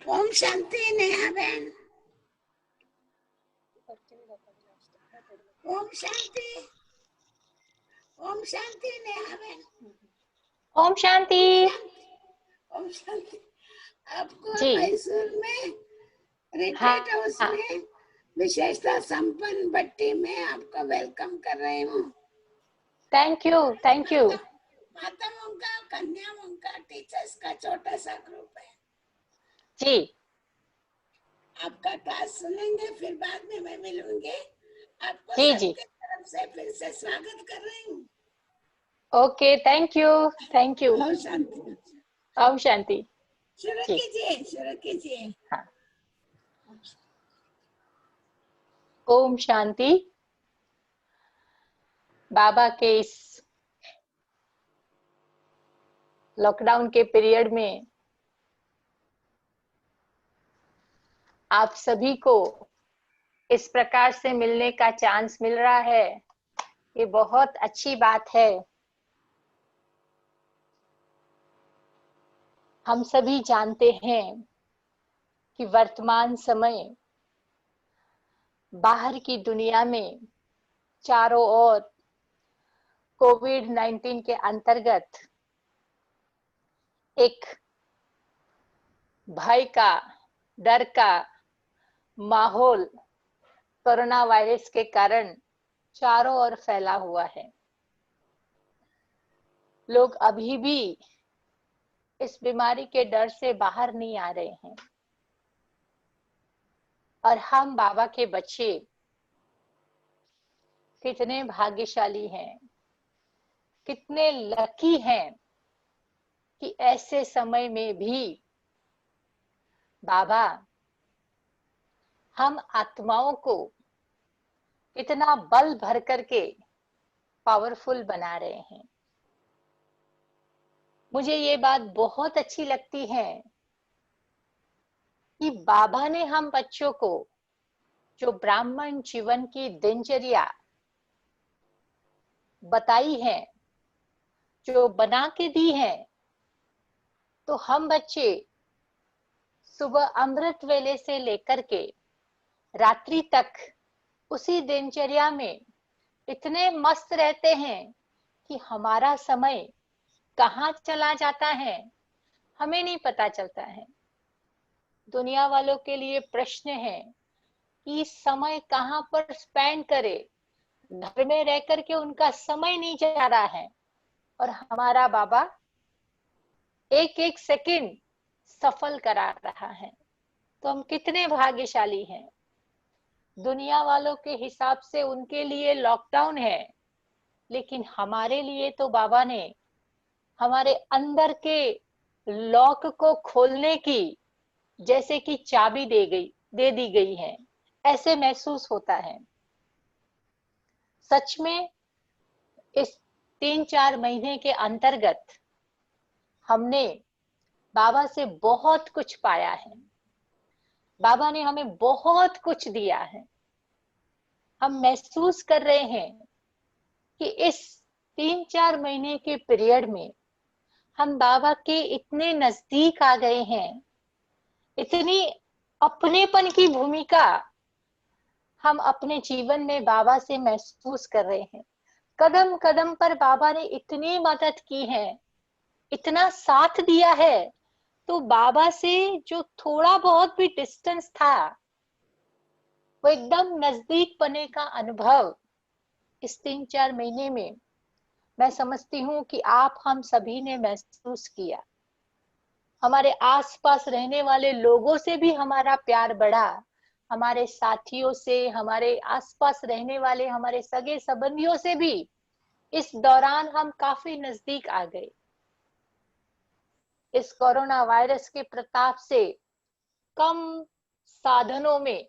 ओम शांति नेहा बहन। ओम शांति। ओम शांति नेहा बहन। ओम शांति। ओम शांति। आपको जी मैसूर में रिट्रीट हाँ हाउस हाँ में विशेषता संपन्न भट्टी में आपको वेलकम कर रही हूँ। Thank you thank you. माताओं का कन्याओं का टीचर्स का छोटा सा ग्रुप है। जी आपका क्लास सुनेंगे, फिर बाद में मैं मिलूंगी। आपको जी जी सबके तरफ से फिर से स्वागत कर रही हूँ। Okay thank you thank you. Om Shanti. Om Shanti. शुरू जी कीजिए, शुरू कीजिए। हाँ। ओम शांति। बाबा के इस लॉकडाउन के पीरियड में आप सभी को इस प्रकार से मिलने का चांस मिल रहा है, ये बहुत अच्छी बात है। हम सभी जानते हैं कि वर्तमान समय बाहर की दुनिया में चारों ओर कोविड-19 के अंतर्गत एक भय का, डर का माहौल कोरोना वायरस के कारण चारों ओर फैला हुआ है। लोग अभी भी इस बीमारी के डर से बाहर नहीं आ रहे हैं और हम बाबा के बच्चे कितने भाग्यशाली हैं, कितने लकी हैं कि ऐसे समय में भी बाबा हम आत्माओं को इतना बल भर करके पावरफुल बना रहे हैं। मुझे ये बात बहुत अच्छी लगती है कि बाबा ने हम बच्चों को जो ब्राह्मण जीवन की दिनचर्या बताई है, जो बना के दी है, तो हम बच्चे सुबह अमृत वेले से लेकर के रात्रि तक उसी दिनचर्या में इतने मस्त रहते हैं कि हमारा समय कहाँ चला जाता है हमें नहीं पता चलता है। दुनिया वालों के लिए प्रश्न है कि समय कहाँ पर स्पेंड करे, घर में रह करके उनका समय नहीं जा रहा है और हमारा बाबा एक एक सेकंड सफल करा रहा है। तो हम कितने भाग्यशाली हैं। दुनिया वालों के हिसाब से उनके लिए लॉकडाउन है, लेकिन हमारे लिए तो बाबा ने हमारे अंदर के लॉक को खोलने की जैसे कि चाबी दे दी गई है, ऐसे महसूस होता है। सच में इस 3-4 महीने के अंतर्गत हमने बाबा से बहुत कुछ पाया है। बाबा ने हमें बहुत कुछ दिया है। हम महसूस कर रहे हैं कि इस 3-4 महीने के पीरियड में हम बाबा के इतने नजदीक आ गए हैं, इतनी अपनेपन की भूमिका हम अपने जीवन में बाबा से महसूस कर रहे हैं। कदम कदम पर बाबा ने इतनी मदद की है, इतना साथ दिया है, तो बाबा से जो थोड़ा बहुत भी डिस्टेंस था वो एकदम नजदीक बने का अनुभव इस 3-4 महीने में मैं समझती हूँ कि आप हम सभी ने महसूस किया। हमारे आसपास रहने वाले लोगों से भी हमारा प्यार बढ़ा, हमारे साथियों से, हमारे आसपास रहने वाले हमारे सगे संबंधियों से भी इस दौरान हम काफी नजदीक आ गए। इस कोरोना वायरस के प्रताप से कम साधनों में,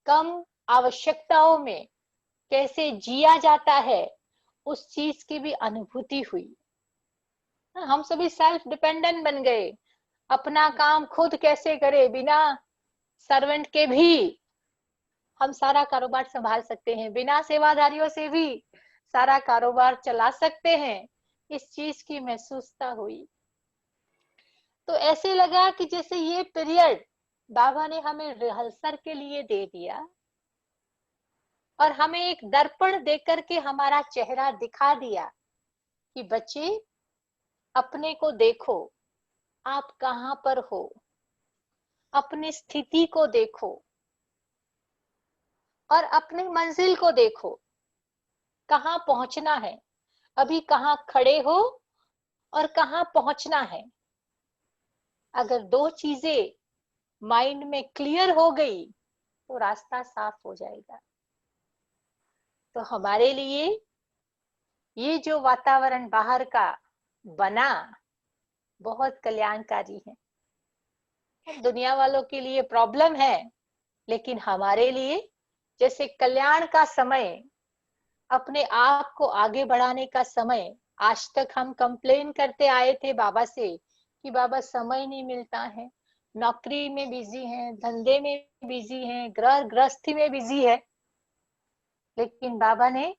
कम आवश्यकताओं में कैसे जिया जाता है, उस चीज की भी अनुभूति हुई। हम सभी सेल्फ डिपेंडेंट बन गए। अपना काम खुद कैसे करे, बिना सर्वेंट के भी हम सारा कारोबार संभाल सकते हैं, बिना सेवादारियों से भी सारा कारोबार चला सकते हैं। इस चीज की महसूसता हुई। तो ऐसे लगा कि जैसे ये पीरियड बाबा ने हमें रिहर्सल के लिए दे दिया और हमें एक दर्पण देकर के हमारा चेहरा दिखा दिया कि बच्चे अपने को देखो, आप कहाँ पर हो, अपनी स्थिति को देखो और अपनी मंजिल को देखो, कहाँ पहुंचना है, अभी कहाँ खड़े हो और कहाँ पहुंचना है। अगर दो चीजें माइंड में क्लियर हो गई तो रास्ता साफ हो जाएगा। तो हमारे लिए ये जो वातावरण बाहर का बना बहुत कल्याणकारी है। दुनिया वालों के लिए प्रॉब्लम है, लेकिन हमारे लिए जैसे कल्याण का समय, अपने आप को आगे बढ़ाने का समय। आज तक हम कंप्लेन करते आए थे बाबा से कि बाबा समय नहीं मिलता है, नौकरी में बिजी हैं, धंधे में बिजी हैं, गृह गृहस्थी में बिजी है। लेकिन बाबा ने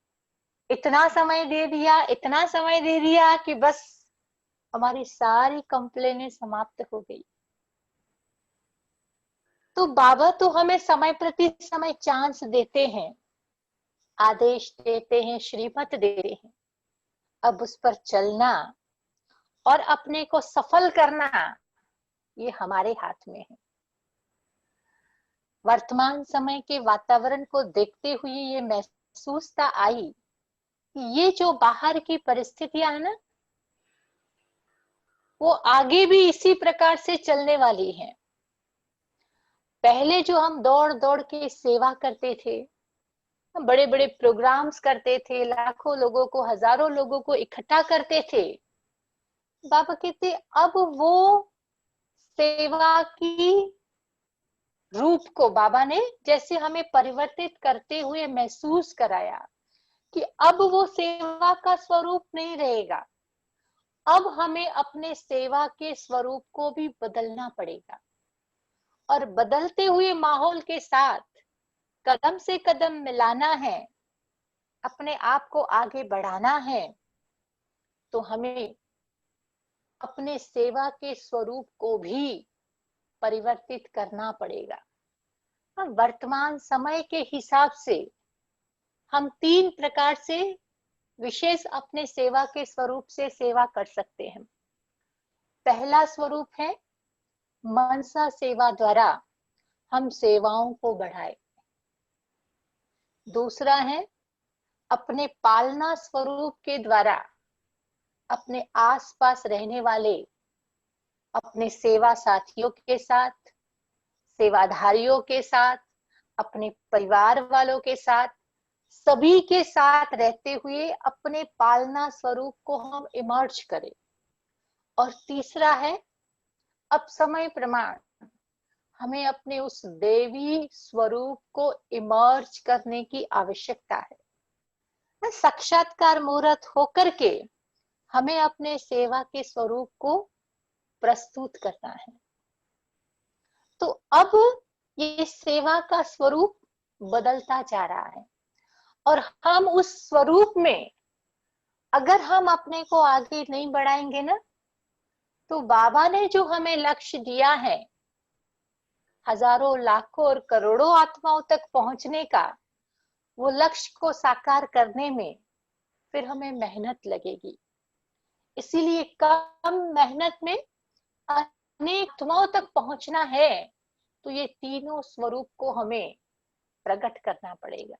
इतना समय दे दिया, इतना समय दे दिया कि बस हमारी सारी कंप्लेनें समाप्त हो गई। तो बाबा तो हमें समय प्रति समय चांस देते हैं, आदेश देते हैं, श्रीमत देते हैं। अब उस पर चलना और अपने को सफल करना ये हमारे हाथ में है। वर्तमान समय के वातावरण को देखते हुए ये महसूसता आई कि ये जो बाहर की परिस्थितियां है ना, वो आगे भी इसी प्रकार से चलने वाली हैं। पहले जो हम दौड़ दौड़ के सेवा करते थे, बड़े बड़े प्रोग्राम्स करते थे, लाखों लोगों को, हजारों लोगों को इकट्ठा करते थे, बाबा कहते अब वो सेवा की रूप को बाबा ने जैसे हमें परिवर्तित करते हुए महसूस कराया कि अब वो सेवा का स्वरूप नहीं रहेगा। अब हमें अपने सेवा के स्वरूप को भी बदलना पड़ेगा और बदलते हुए माहौल के साथ कदम से कदम मिलाना है, अपने आप को आगे बढ़ाना है। तो हमें अपने सेवा के स्वरूप को भी परिवर्तित करना पड़ेगा। वर्तमान समय के हिसाब से हम 3 प्रकार से विशेष अपने सेवा के स्वरूप से सेवा कर सकते हैं। पहला स्वरूप है मनसा सेवा द्वारा हम सेवाओं को बढ़ाए। दूसरा है अपने पालना स्वरूप के द्वारा अपने आसपास रहने वाले अपने सेवा साथियों के साथ, सेवाधारियों के साथ, अपने परिवार वालों के साथ, सभी के साथ रहते हुए अपने पालना स्वरूप को हम इमर्ज करें। और तीसरा है अब समय प्रमाण, हमें अपने उस देवी स्वरूप को इमर्ज करने की आवश्यकता है। साक्षात्कार मूर्त होकर के हमें अपने सेवा के स्वरूप को प्रस्तुत करना है। तो अब ये सेवा का स्वरूप बदलता जा रहा है और हम उस स्वरूप में अगर हम अपने को आगे नहीं बढ़ाएंगे ना, तो बाबा ने जो हमें लक्ष्य दिया है हजारों, लाखों और करोड़ों आत्माओं तक पहुंचने का, वो लक्ष्य को साकार करने में फिर हमें मेहनत लगेगी। इसीलिए कम मेहनत में अनेक आत्माओं तक पहुंचना है तो ये तीनों स्वरूप को हमें प्रकट करना पड़ेगा।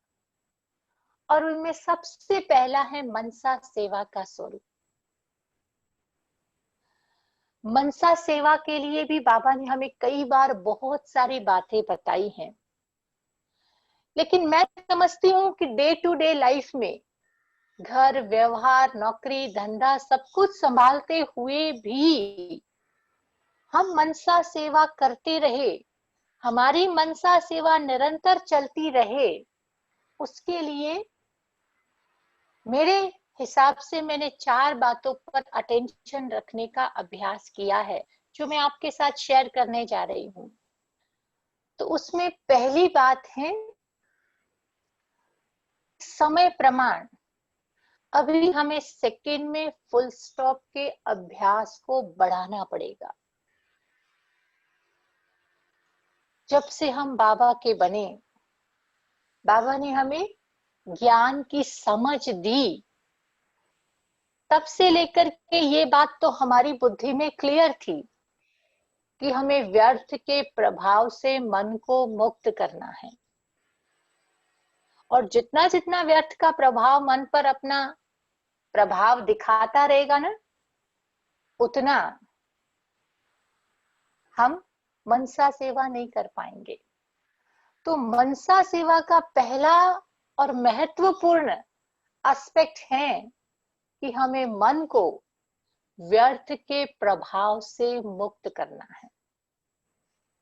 और उनमें सबसे पहला है मनसा सेवा का स्वरूप। मनसा सेवा के लिए भी बाबा ने हमें कई बार बहुत सारी बातें बताई हैं, लेकिन मैं समझती हूँ कि डे टू डे लाइफ में घर, व्यवहार, नौकरी, धंधा सब कुछ संभालते हुए भी हम मनसा सेवा करते रहे, हमारी मनसा सेवा निरंतर चलती रहे, उसके लिए मेरे हिसाब से मैंने 4 बातों पर अटेंशन रखने का अभ्यास किया है, जो मैं आपके साथ शेयर करने जा रही हूँ। तो उसमें पहली बात है समय प्रमाण। अभी हमें सेकंड में फुल स्टॉप के अभ्यास को बढ़ाना पड़ेगा। जब से हम बाबा के बने, बाबा ने हमें ज्ञान की समझ दी, तब से लेकर के ये बात तो हमारी बुद्धि में क्लियर थी कि हमें व्यर्थ के प्रभाव से मन को मुक्त करना है। और जितना जितना व्यर्थ का प्रभाव मन पर अपना प्रभाव दिखाता रहेगा ना, उतना हम मनसा सेवा नहीं कर पाएंगे। तो मनसा सेवा का पहला और महत्वपूर्ण एस्पेक्ट है कि हमें मन को व्यर्थ के प्रभाव से मुक्त करना है।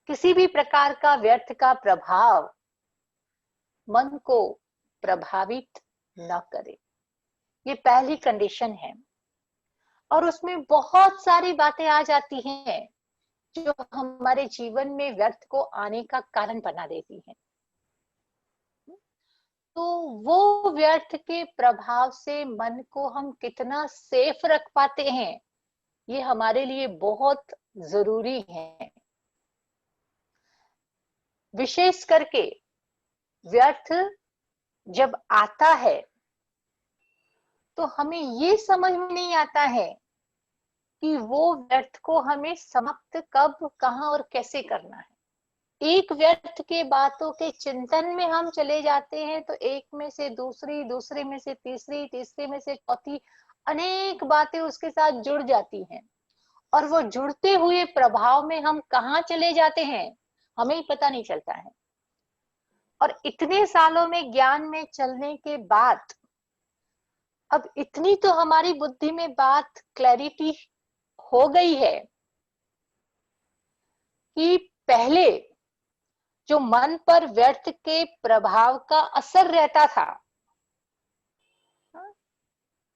किसी भी प्रकार का व्यर्थ का प्रभाव मन को प्रभावित न करे, ये पहली कंडीशन है। और उसमें बहुत सारी बातें आ जाती हैं जो हमारे जीवन में व्यर्थ को आने का कारण बना देती हैं। तो वो व्यर्थ के प्रभाव से मन को हम कितना सेफ रख पाते हैं, ये हमारे लिए बहुत जरूरी है। विशेष करके व्यर्थ जब आता है तो हमें ये समझ में नहीं आता है कि वो व्यर्थ को हमें समाप्त कब, कहां और कैसे करना है। एक व्यर्थ के बातों के चिंतन में हम चले जाते हैं तो एक में से दूसरी, दूसरे में से तीसरी, तीसरे में से चौथी, अनेक बातें उसके साथ जुड़ जाती हैं। और वो जुड़ते हुए प्रभाव में हम कहाँ चले जाते हैं हमें ही पता नहीं चलता है। और इतने सालों में ज्ञान में चलने के बाद अब इतनी तो हमारी बुद्धि में बात क्लैरिटी हो गई है कि पहले जो मन पर व्यर्थ के प्रभाव का असर रहता था,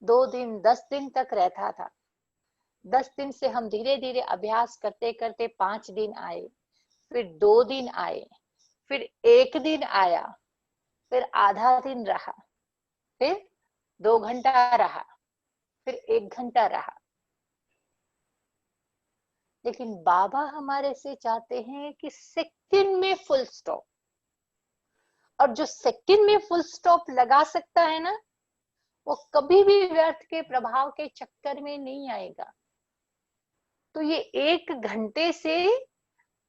2 दिन 10 दिन तक रहता था, 10 दिन से हम धीरे धीरे अभ्यास करते करते 5 दिन आए, फिर 2 दिन आए, फिर 1 दिन आया, फिर आधा दिन रहा, फिर 2 घंटा रहा, फिर 1 घंटा रहा। लेकिन बाबा हमारे से चाहते हैं कि सेकंड में फुल स्टॉप। और जो सेकंड में फुल स्टॉप लगा सकता है ना, वो कभी भी व्यर्थ के प्रभाव के चक्कर में नहीं आएगा। तो ये 1 घंटे से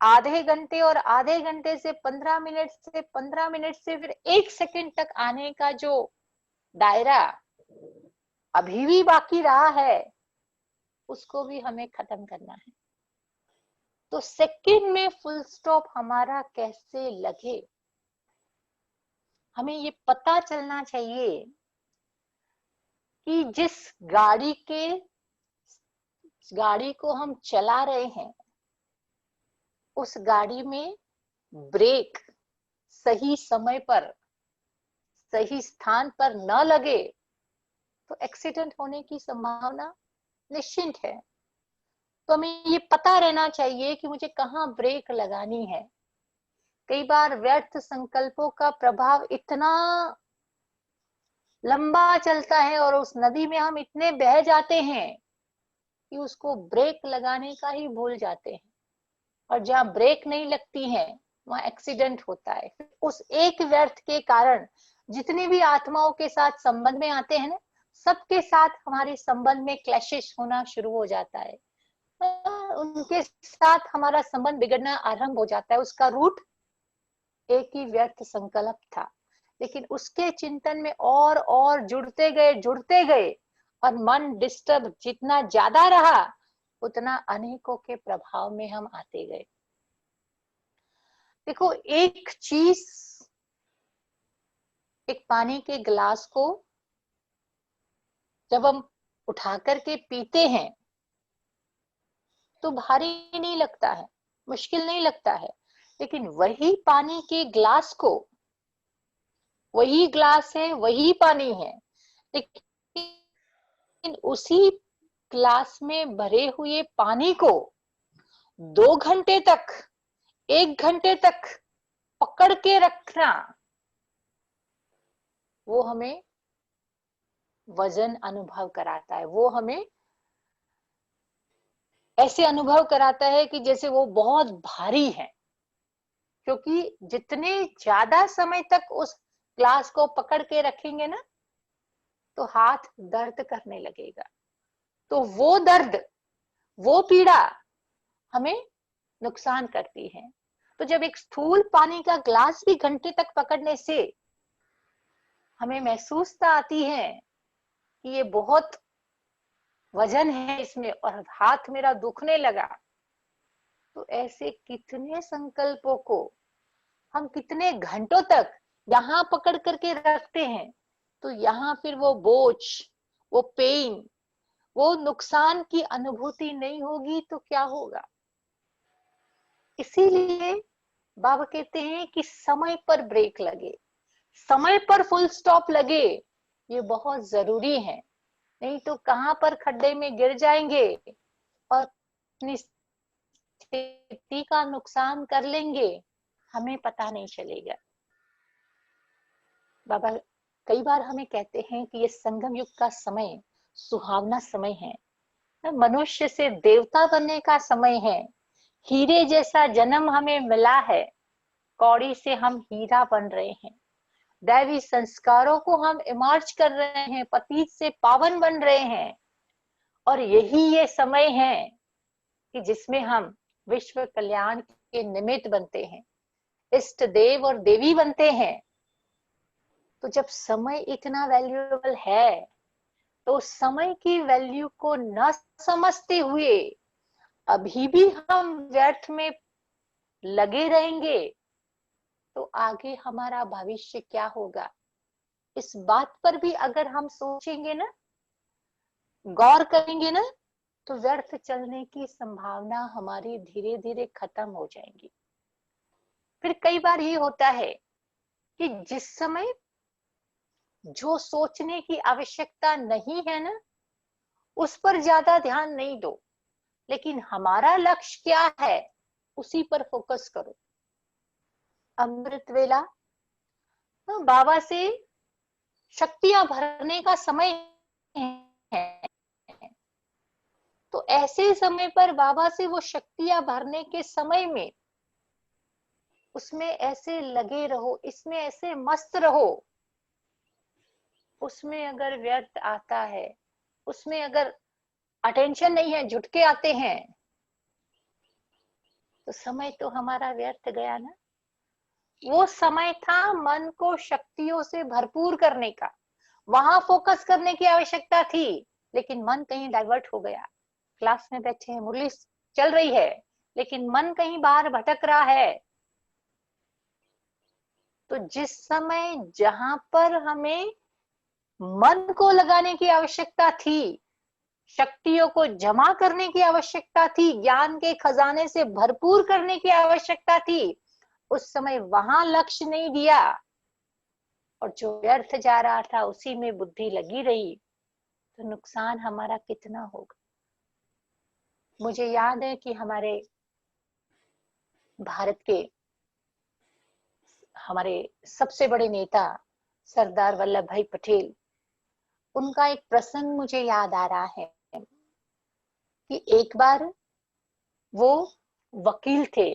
आधे घंटे और आधे घंटे से 15 मिनट से 15 मिनट से फिर 1 सेकंड तक आने का जो दायरा अभी भी बाकी रहा है, उसको भी हमें खत्म करना है। तो सेकंड में फुल स्टॉप हमारा कैसे लगे, हमें ये पता चलना चाहिए कि जिस गाड़ी को हम चला रहे हैं, उस गाड़ी में ब्रेक सही समय पर सही स्थान पर न लगे तो एक्सीडेंट होने की संभावना निश्चित है। तो हमें ये पता रहना चाहिए कि मुझे कहाँ ब्रेक लगानी है। कई बार व्यर्थ संकल्पों का प्रभाव इतना लंबा चलता है और उस नदी में हम इतने बह जाते हैं कि उसको ब्रेक लगाने का ही भूल जाते हैं। और जहाँ ब्रेक नहीं लगती है वहां एक्सीडेंट होता है। उस एक व्यर्थ के कारण जितनी भी आत्माओं के साथ संबंध में आते हैं ना, सबके साथ हमारे संबंध में क्लैशेस होना शुरू हो जाता है। उनके साथ हमारा संबंध बिगड़ना आरंभ हो जाता है। उसका रूट एक ही व्यर्थ संकल्प था, लेकिन उसके चिंतन में और जुड़ते गए और मन डिस्टर्ब जितना ज्यादा रहा, उतना अनेकों के प्रभाव में हम आते गए। देखो, एक चीज, एक पानी के गिलास को जब हम उठा करके पीते हैं तो भारी नहीं लगता है, मुश्किल नहीं लगता है। लेकिन वही पानी के ग्लास को, वही ग्लास है, वही पानी है, लेकिन उसी ग्लास में भरे हुए पानी को 2 घंटे तक, 1 घंटे तक पकड़ के रखना, वो हमें वजन अनुभव कराता है। वो हमें ऐसे अनुभव कराता है कि जैसे वो बहुत भारी है, क्योंकि जितने ज्यादा समय तक उस ग्लास को पकड़ के रखेंगे ना, तो हाथ दर्द करने लगेगा। तो वो दर्द, वो पीड़ा हमें नुकसान करती है। तो जब एक स्थूल पानी का ग्लास भी घंटे तक पकड़ने से हमें महसूसता आती है कि ये बहुत वजन है इसमें और हाथ मेरा दुखने लगा, तो ऐसे कितने संकल्पों को हम कितने घंटों तक यहाँ पकड़ करके रखते हैं। तो यहाँ फिर वो बोझ, वो पेन, वो नुकसान की अनुभूति नहीं होगी तो क्या होगा। इसीलिए बाबा कहते हैं कि समय पर ब्रेक लगे, समय पर फुल स्टॉप लगे, ये बहुत जरूरी है। नहीं तो कहां पर खड्डे में गिर जाएंगे और अपनी स्थिति का नुकसान कर लेंगे, हमें पता नहीं चलेगा। बाबा कई बार हमें कहते हैं कि ये संगम युग का समय सुहावना समय है, मनुष्य से देवता बनने का समय है, हीरे जैसा जन्म हमें मिला है, कौड़ी से हम हीरा बन रहे हैं, दैवी संस्कारों को हम इमर्ज कर रहे हैं, पतित से पावन बन रहे हैं। और यही ये समय है कि जिसमें हम विश्व कल्याण के निमित्त बनते हैं, इष्ट देव और देवी बनते हैं। तो जब समय इतना वैल्यूएबल है, तो समय की वैल्यू को न समझते हुए अभी भी हम व्यर्थ में लगे रहेंगे, तो आगे हमारा भविष्य क्या होगा। इस बात पर भी अगर हम सोचेंगे ना, गौर करेंगे ना, तो व्यर्थ चलने की संभावना हमारी धीरे धीरे खत्म हो जाएगी। फिर कई बार ये होता है कि जिस समय जो सोचने की आवश्यकता नहीं है ना, उस पर ज्यादा ध्यान नहीं दो, लेकिन हमारा लक्ष्य क्या है उसी पर फोकस करो। अमृत वेला बाबा से शक्तियां भरने का समय है, तो ऐसे समय पर बाबा से वो शक्तियां भरने के समय में उसमें ऐसे लगे रहो, इसमें ऐसे मस्त रहो। उसमें अगर व्यर्थ आता है, उसमें अगर अटेंशन नहीं है, झुटके आते हैं, तो समय तो हमारा व्यर्थ गया ना। वो समय था मन को शक्तियों से भरपूर करने का, वहां फोकस करने की आवश्यकता थी, लेकिन मन कहीं डाइवर्ट हो गया। क्लास में बैठे हैं, मुरली चल रही है, लेकिन मन कहीं बाहर भटक रहा है। तो जिस समय जहां पर हमें मन को लगाने की आवश्यकता थी, शक्तियों को जमा करने की आवश्यकता थी, ज्ञान के खजाने से भरपूर करने की आवश्यकता थी, उस समय वहां लक्ष्य नहीं दिया और जो व्यर्थ जा रहा था उसी में बुद्धि लगी रही, तो नुकसान हमारा कितना होगा। मुझे याद है कि हमारे भारत के हमारे सबसे बड़े नेता सरदार वल्लभ भाई पटेल, उनका एक प्रसंग मुझे याद आ रहा है कि एक बार वो वकील थे,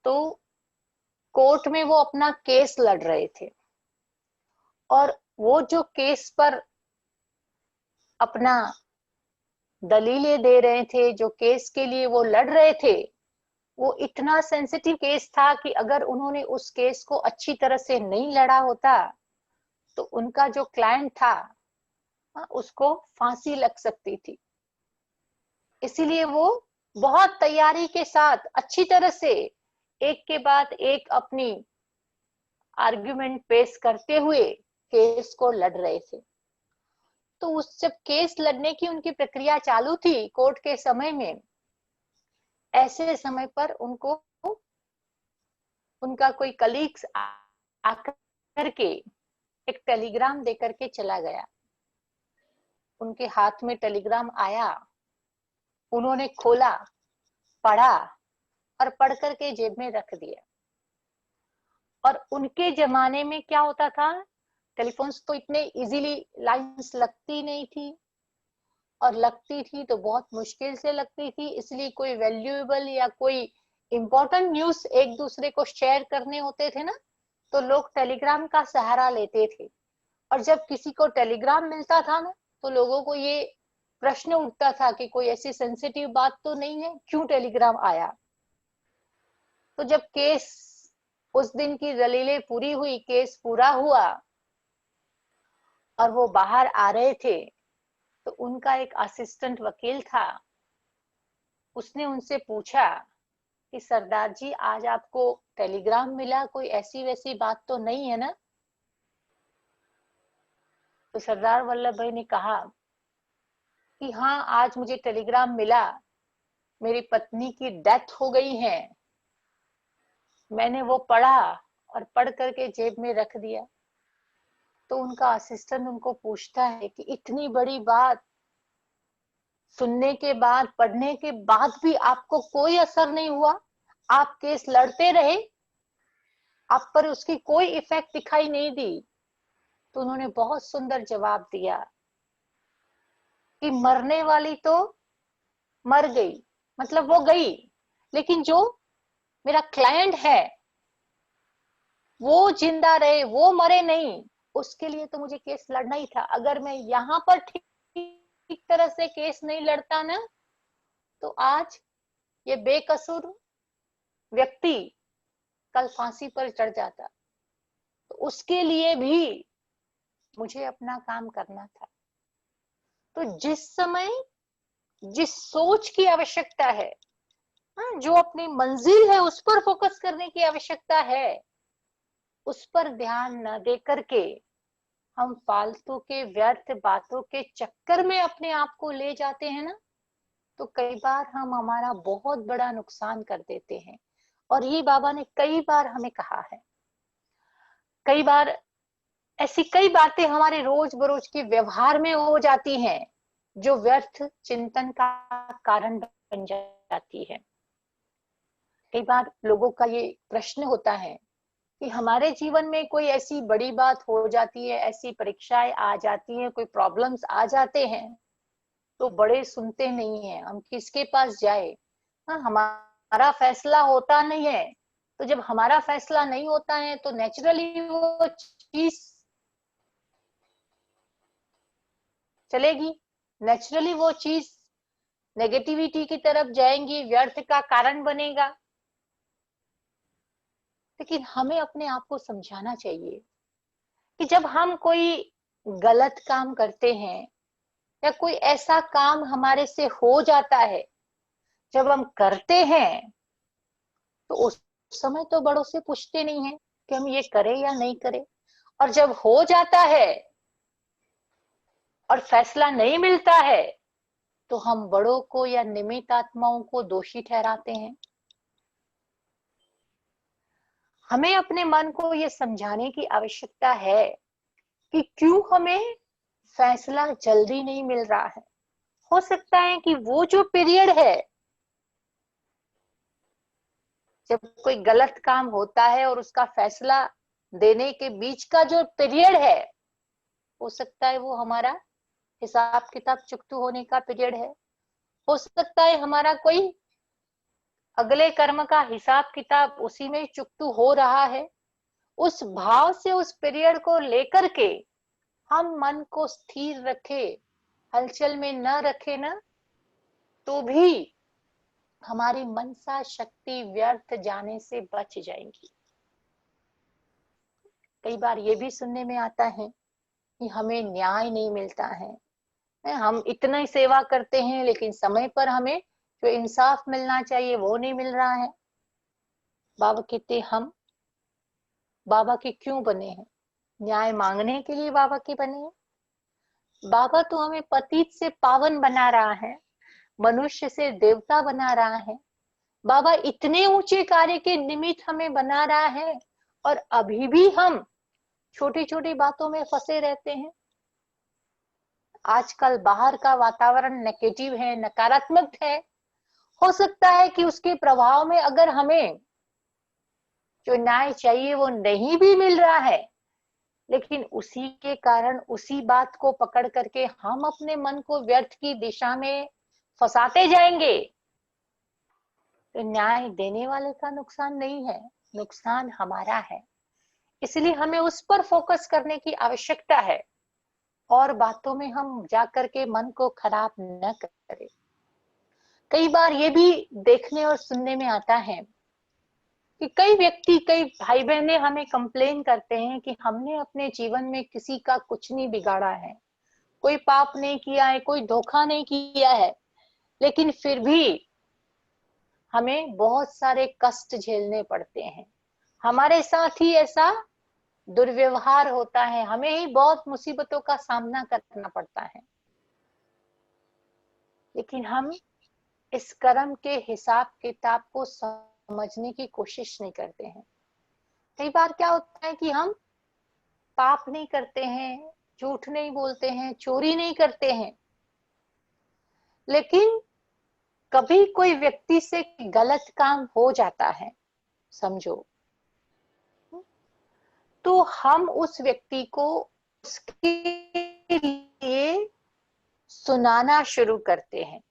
तो कोर्ट में वो अपना केस लड़ रहे थे, और वो जो केस पर अपना दलीलें दे रहे थे, जो केस के लिए वो लड़ रहे थे, वो इतना सेंसिटिव केस था कि अगर उन्होंने उस केस को अच्छी तरह से नहीं लड़ा होता तो उनका जो क्लाइंट था उसको फांसी लग सकती थी। इसीलिए वो बहुत तैयारी के साथ अच्छी तरह से एक के बाद एक अपनी आर्ग्यूमेंट पेश करते हुए केस को लड़ रहे थे। तो उस जब केस लड़ने की उनकी प्रक्रिया चालू थी कोर्ट के समय में, ऐसे समय पर उनको उनका कोई कलीग्स आकर के एक टेलीग्राम देकर के चला गया। उनके हाथ में टेलीग्राम आया, उन्होंने खोला, पढ़ा और पढ़ करके जेब में रख दिया। और उनके जमाने में क्या होता था, टेलीफोन्स तो इतने इजीली लाइंस लगती नहीं थी, और लगती थी तो बहुत मुश्किल से लगती थी, इसलिए कोई वैल्यूएबल या कोई इम्पोर्टेंट न्यूज एक दूसरे को शेयर करने होते थे ना, तो लोग टेलीग्राम का सहारा लेते थे। और जब किसी को टेलीग्राम मिलता था ना, तो लोगों को ये प्रश्न उठता था कि कोई ऐसी सेंसिटिव बात तो नहीं है, क्यों टेलीग्राम आया। तो जब केस, उस दिन की दलीलें पूरी हुई, केस पूरा हुआ और वो बाहर आ रहे थे, तो उनका एक असिस्टेंट वकील था, उसने उनसे पूछा कि सरदार जी, आज आपको टेलीग्राम मिला, कोई ऐसी वैसी बात तो नहीं है ना। तो सरदार वल्लभ भाई ने कहा कि हाँ, आज मुझे टेलीग्राम मिला, मेरी पत्नी की डेथ हो गई है। मैंने वो पढ़ा और पढ़ करके जेब में रख दिया। तो उनका असिस्टेंट उनको पूछता है कि इतनी बड़ी बात सुनने के बाद, पढ़ने के बाद भी आपको कोई असर नहीं हुआ, आप केस लड़ते रहे, आप पर उसकी कोई इफेक्ट दिखाई नहीं दी। तो उन्होंने बहुत सुंदर जवाब दिया कि मरने वाली तो मर गई, मतलब वो गई, लेकिन जो मेरा क्लाइंट है वो जिंदा रहे, वो मरे नहीं, उसके लिए तो मुझे केस लड़ना ही था। अगर मैं यहाँ पर ठीक तरह से केस नहीं लड़ता ना, तो आज ये बेकसूर व्यक्ति कल फांसी पर चढ़ जाता। तो उसके लिए भी मुझे अपना काम करना था। तो जिस समय जिस सोच की आवश्यकता है, जो अपनी मंजिल है उस पर फोकस करने की आवश्यकता है, उस पर ध्यान न दे करके हम फालतू के व्यर्थ बातों के चक्कर में अपने आप को ले जाते हैं ना, तो कई बार हम हमारा बहुत बड़ा नुकसान कर देते हैं। और ये बाबा ने कई बार हमें कहा है। कई बार ऐसी कई बातें हमारे रोज बरोज के व्यवहार में हो जाती हैं जो व्यर्थ चिंतन का कारण बन जाती है। कई बार लोगों का ये प्रश्न होता है कि हमारे जीवन में कोई ऐसी बड़ी बात हो जाती है, ऐसी परीक्षाएं आ जाती हैं, कोई प्रॉब्लम्स आ जाते हैं, तो बड़े सुनते नहीं है, हम किसके पास जाए। हमारा फैसला होता नहीं है। तो जब हमारा फैसला नहीं होता है तो नेचुरली वो चीज चलेगी, नेचुरली वो चीज नेगेटिविटी की तरफ जाएंगी, व्यर्थ का कारण बनेगा। लेकिन हमें अपने आप को समझाना चाहिए कि जब हम कोई गलत काम करते हैं या कोई ऐसा काम हमारे से हो जाता है, जब हम करते हैं तो उस समय तो बड़ों से पूछते नहीं है कि हम ये करें या नहीं करें। और जब हो जाता है और फैसला नहीं मिलता है, तो हम बड़ों को या निमित्त आत्माओं को दोषी ठहराते हैं। हमें अपने मन को ये समझाने की आवश्यकता है कि क्यों हमें फैसला जल्दी नहीं मिल रहा है। हो सकता है कि वो जो पीरियड है, जब कोई गलत काम होता है और उसका फैसला देने के बीच का जो पीरियड है, हो सकता है वो हमारा हिसाब किताब चुकतू होने का पीरियड है। हो सकता है हमारा कोई अगले कर्म का हिसाब किताब उसी में चुकतू हो रहा है। उस भाव से उस पीरियड को लेकर के हम मन को स्थिर रखे, हलचल में न रखे ना, तो भी हमारी मनसा शक्ति व्यर्थ जाने से बच जाएंगी। कई बार ये भी सुनने में आता है कि हमें न्याय नहीं मिलता है, हम इतना ही सेवा करते हैं लेकिन समय पर हमें जो इंसाफ मिलना चाहिए वो नहीं मिल रहा है। बाबा कहते हम बाबा के क्यों बने हैं? न्याय मांगने के लिए बाबा के बने हैं। बाबा तो हमें पतित से पावन बना रहा है, मनुष्य से देवता बना रहा है। बाबा इतने ऊंचे कार्य के निमित्त हमें बना रहा है, और अभी भी हम छोटी छोटी बातों में फंसे रहते हैं। आजकल बाहर का वातावरण नेगेटिव है, नकारात्मक है। हो सकता है कि उसके प्रभाव में अगर हमें जो न्याय चाहिए वो नहीं भी मिल रहा है, लेकिन उसी के कारण उसी बात को पकड़ करके हम अपने मन को व्यर्थ की दिशा में फंसाते जाएंगे। तो न्याय देने वाले का नुकसान नहीं है, नुकसान हमारा है। इसलिए हमें उस पर फोकस करने की आवश्यकता है और बातों में हम जाकर के मन को खराब न करें। कई बार ये भी देखने और सुनने में आता है कि कई व्यक्ति, कई भाई बहनें हमें कंप्लेन करते हैं कि हमने अपने जीवन में किसी का कुछ नहीं बिगाड़ा है, कोई पाप नहीं किया है, कोई धोखा नहीं किया है, लेकिन फिर भी हमें बहुत सारे कष्ट झेलने पड़ते हैं, हमारे साथ ही ऐसा दुर्व्यवहार होता है, हमें ही बहुत मुसीबतों का सामना करना पड़ता है। लेकिन हम इस कर्म के हिसाब किताब को समझने की कोशिश नहीं करते हैं। कई बार क्या होता है कि हम पाप नहीं करते हैं, झूठ नहीं बोलते हैं, चोरी नहीं करते हैं, लेकिन कभी कोई व्यक्ति से गलत काम हो जाता है, समझो, तो हम उस व्यक्ति को उसके लिए सुनाना शुरू करते हैं,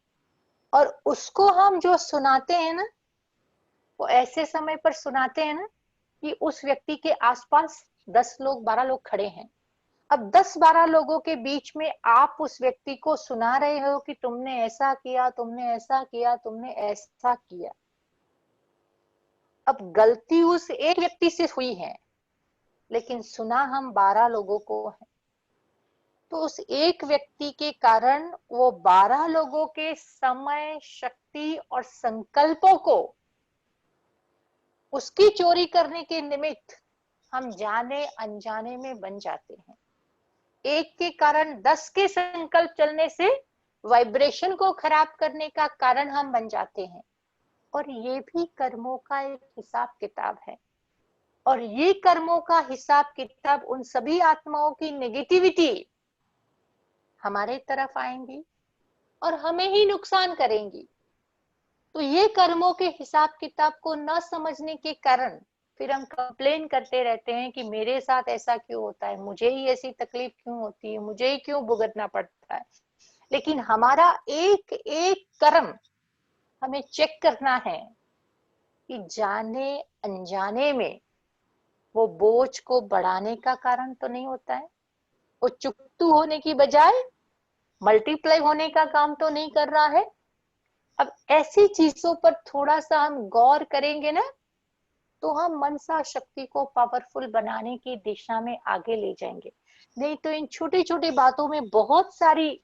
और उसको हम जो सुनाते हैं ना, वो ऐसे समय पर सुनाते हैं ना कि उस व्यक्ति के आसपास 10 लोग 12 लोग खड़े हैं। अब 10-12 लोगों के बीच में आप उस व्यक्ति को सुना रहे हो कि तुमने ऐसा किया, तुमने ऐसा किया, तुमने ऐसा किया। अब गलती उस एक व्यक्ति से हुई है, लेकिन सुना हम 12 लोगों को है। तो उस एक व्यक्ति के कारण वो 12 लोगों के समय, शक्ति और संकल्पों को उसकी चोरी करने के निमित्त हम जाने अनजाने में बन जाते हैं। एक के कारण 10 के संकल्प चलने से वाइब्रेशन को खराब करने का कारण हम बन जाते हैं। और ये भी कर्मों का एक हिसाब किताब है, और ये कर्मों का हिसाब किताब उन सभी आत्माओं की नेगेटिविटी हमारे तरफ आएंगी और हमें ही नुकसान करेंगी। तो ये कर्मों के हिसाब किताब को न समझने के कारण फिर हम कंप्लेन करते रहते हैं कि मेरे साथ ऐसा क्यों होता है, मुझे ही ऐसी तकलीफ क्यों होती है, मुझे ही क्यों भुगतना पड़ता है। लेकिन हमारा एक एक कर्म हमें चेक करना है कि जाने अनजाने में वो बोझ को बढ़ाने का कारण तो नहीं होता है, वो चुकतू होने की बजाय मल्टीप्लाई होने का काम तो नहीं कर रहा है। अब ऐसी चीजों पर थोड़ा सा हम गौर करेंगे ना, तो हम मनसा शक्ति को पावरफुल बनाने की दिशा में आगे ले जाएंगे। नहीं तो इन छोटी छोटी बातों में बहुत सारी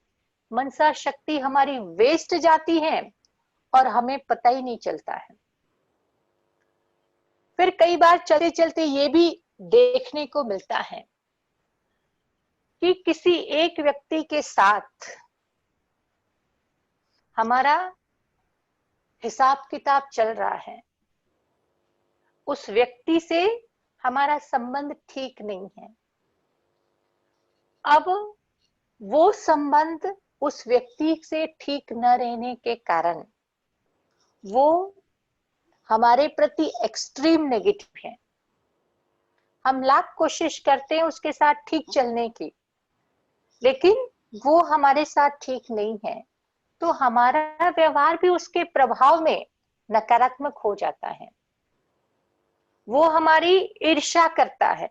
मनसा शक्ति हमारी वेस्ट जाती है और हमें पता ही नहीं चलता है। फिर कई बार चलते चलते ये भी देखने को मिलता है कि किसी एक व्यक्ति के साथ हमारा हिसाब किताब चल रहा है, उस व्यक्ति से हमारा संबंध ठीक नहीं है। अब वो संबंध उस व्यक्ति से ठीक न रहने के कारण वो हमारे प्रति एक्सट्रीम नेगेटिव है। हम लाख कोशिश करते हैं उसके साथ ठीक चलने की, लेकिन वो हमारे साथ ठीक नहीं है, तो हमारा व्यवहार भी उसके प्रभाव में नकारात्मक हो जाता है। वो हमारी ईर्ष्या करता है,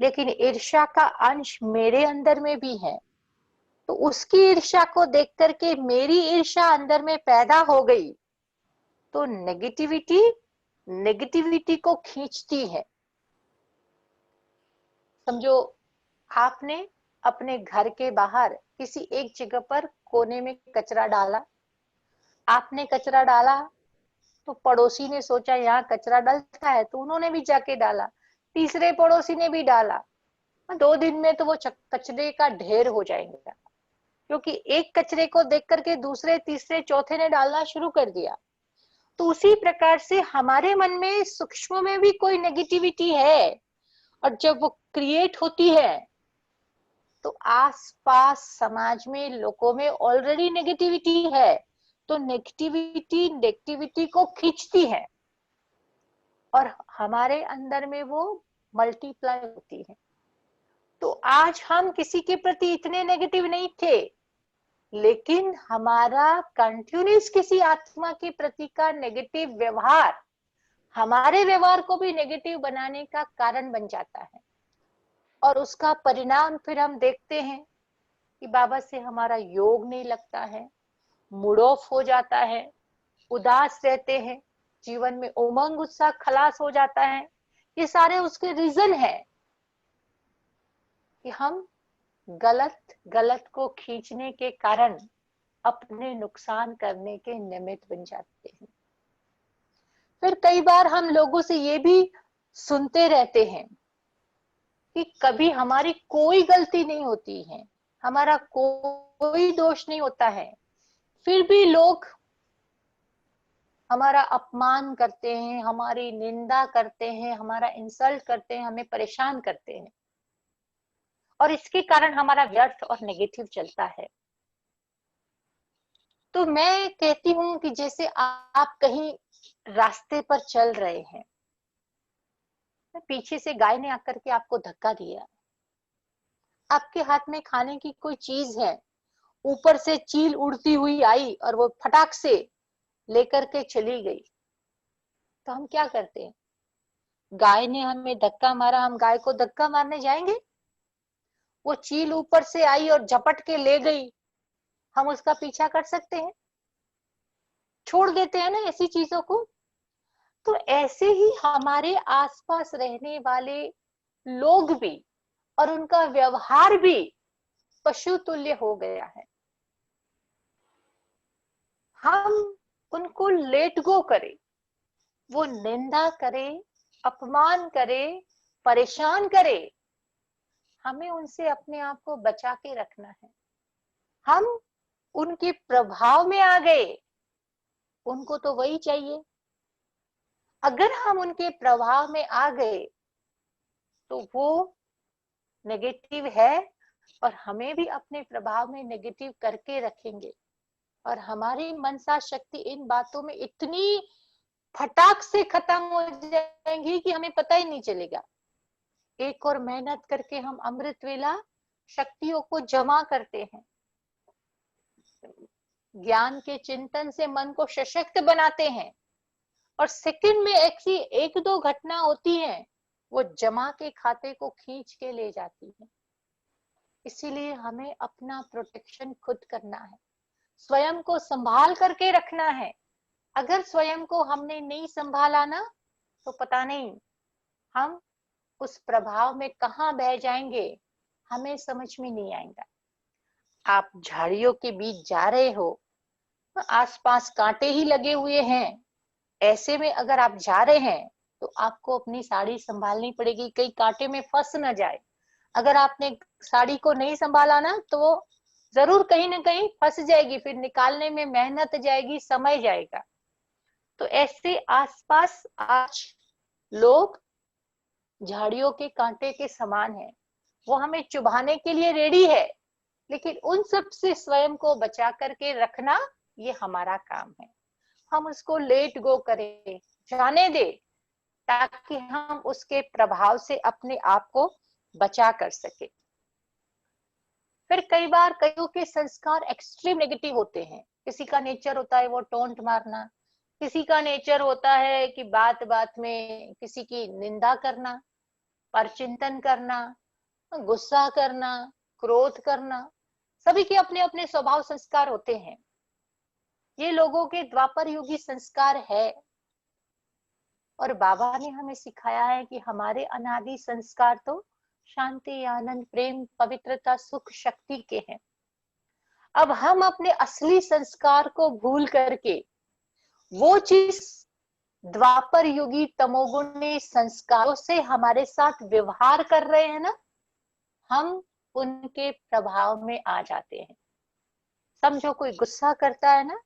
लेकिन ईर्ष्या का अंश मेरे अंदर में भी है, तो उसकी ईर्ष्या को देख करके मेरी ईर्ष्या अंदर में पैदा हो गई, तो नेगेटिविटी नेगेटिविटी को खींचती है। समझो, आपने अपने घर के बाहर किसी एक जगह पर कोने में कचरा डाला, आपने कचरा डाला तो पड़ोसी ने सोचा यहाँ कचरा डलता है, तो उन्होंने भी जाके डाला, तीसरे पड़ोसी ने भी डाला, 2 दिन में तो वो कचरे का ढेर हो जाएगा, क्योंकि एक कचरे को देख करके दूसरे तीसरे चौथे ने डालना शुरू कर दिया। तो उसी प्रकार से हमारे मन में सूक्ष्म में भी कोई नेगेटिविटी है, और जब वो क्रिएट होती है तो आसपास समाज में लोगों में ऑलरेडी नेगेटिविटी है, तो नेगेटिविटी को खींचती है और हमारे अंदर में वो मल्टीप्लाई होती है। तो आज हम किसी के प्रति इतने नेगेटिव नहीं थे, लेकिन हमारा कंटिन्यूस किसी आत्मा के प्रति का नेगेटिव व्यवहार हमारे व्यवहार को भी नेगेटिव बनाने का कारण बन जाता है। और उसका परिणाम फिर हम देखते हैं कि बाबा से हमारा योग नहीं लगता है, मूड ऑफ हो जाता है, उदास रहते हैं, जीवन में उमंग उत्साह खलास हो जाता है। ये सारे उसके रीजन है कि हम गलत गलत को खींचने के कारण अपने नुकसान करने के निमित्त बन जाते हैं। फिर कई बार हम लोगों से ये भी सुनते रहते हैं कि कभी हमारी कोई गलती नहीं होती है, हमारा कोई दोष नहीं होता है, फिर भी लोग हमारा अपमान करते हैं, हमारी निंदा करते हैं, हमारा इंसल्ट करते हैं, हमें परेशान करते हैं, और इसके कारण हमारा व्यर्थ और नेगेटिव चलता है। तो मैं कहती हूं कि जैसे आप कहीं रास्ते पर चल रहे हैं, पीछे से गाय ने आकर के आपको धक्का दिया, आपके हाथ में खाने की कोई चीज है, ऊपर से चील उड़ती हुई आई और वो फटाक से लेकर के चली गई, तो हम क्या करते हैं? गाय ने हमें धक्का मारा, हम गाय को धक्का मारने जाएंगे? वो चील ऊपर से आई और झपट के ले गई, हम उसका पीछा कर सकते हैं? छोड़ देते हैं ना ऐसी चीजों को। तो ऐसे ही हमारे आसपास रहने वाले लोग भी और उनका व्यवहार भी पशु तुल्य हो गया है। हम उनको लेट गो करें, वो निंदा करे, अपमान करे, परेशान करे, हमें उनसे अपने आप को बचा के रखना है। हम उनके प्रभाव में आ गए, उनको तो वही चाहिए। अगर हम उनके प्रभाव में आ गए तो वो नेगेटिव है और हमें भी अपने प्रभाव में नेगेटिव करके रखेंगे, और हमारी मनसा शक्ति इन बातों में इतनी फटाक से खत्म हो जाएंगी कि हमें पता ही नहीं चलेगा। एक और मेहनत करके हम अमृत वेला शक्तियों को जमा करते हैं, ज्ञान के चिंतन से मन को सशक्त बनाते हैं, और सेकंड में ऐसी एक दो घटना होती है, वो जमा के खाते को खींच के ले जाती है। इसीलिए हमें अपना प्रोटेक्शन खुद करना है, स्वयं को संभाल करके रखना है। अगर स्वयं को हमने नहीं संभाला ना, तो पता नहीं हम उस प्रभाव में कहाँ बह जाएंगे, हमें समझ में नहीं आएगा। आप झाड़ियों के बीच जा रहे हो, आसपास कांटे ही लगे हुए हैं, ऐसे में अगर आप जा रहे हैं तो आपको अपनी साड़ी संभालनी पड़ेगी, कहीं कांटे में फंस न जाए। अगर आपने साड़ी को नहीं संभाला ना, तो वो जरूर कहीं ना कहीं फंस जाएगी, फिर निकालने में मेहनत जाएगी, समय जाएगा। तो ऐसे आसपास आज लोग झाड़ियों के कांटे के समान है, वो हमें चुभाने के लिए रेडी है, लेकिन उन सब से स्वयं को बचा करके रखना ये हमारा काम है। हम उसको लेट गो करें, जाने दे, ताकि हम उसके प्रभाव से अपने आप को बचा कर सके। फिर कई बार कईयों के संस्कार एक्सट्रीम नेगेटिव होते हैं। किसी का नेचर होता है वो टोंट मारना, किसी का नेचर होता है कि बात बात में किसी की निंदा करना, परचिंतन करना, गुस्सा करना, क्रोध करना। सभी के अपने अपने स्वभाव संस्कार होते हैं। ये लोगों के द्वापर युगी संस्कार है, और बाबा ने हमें सिखाया है कि हमारे अनादि संस्कार तो शांति, आनंद, प्रेम, पवित्रता, सुख, शक्ति के हैं। अब हम अपने असली संस्कार को भूल करके वो चीज द्वापर युगी तमोगुणी संस्कारों से हमारे साथ व्यवहार कर रहे हैं ना, हम उनके प्रभाव में आ जाते हैं। समझो कोई गुस्सा करता है ना,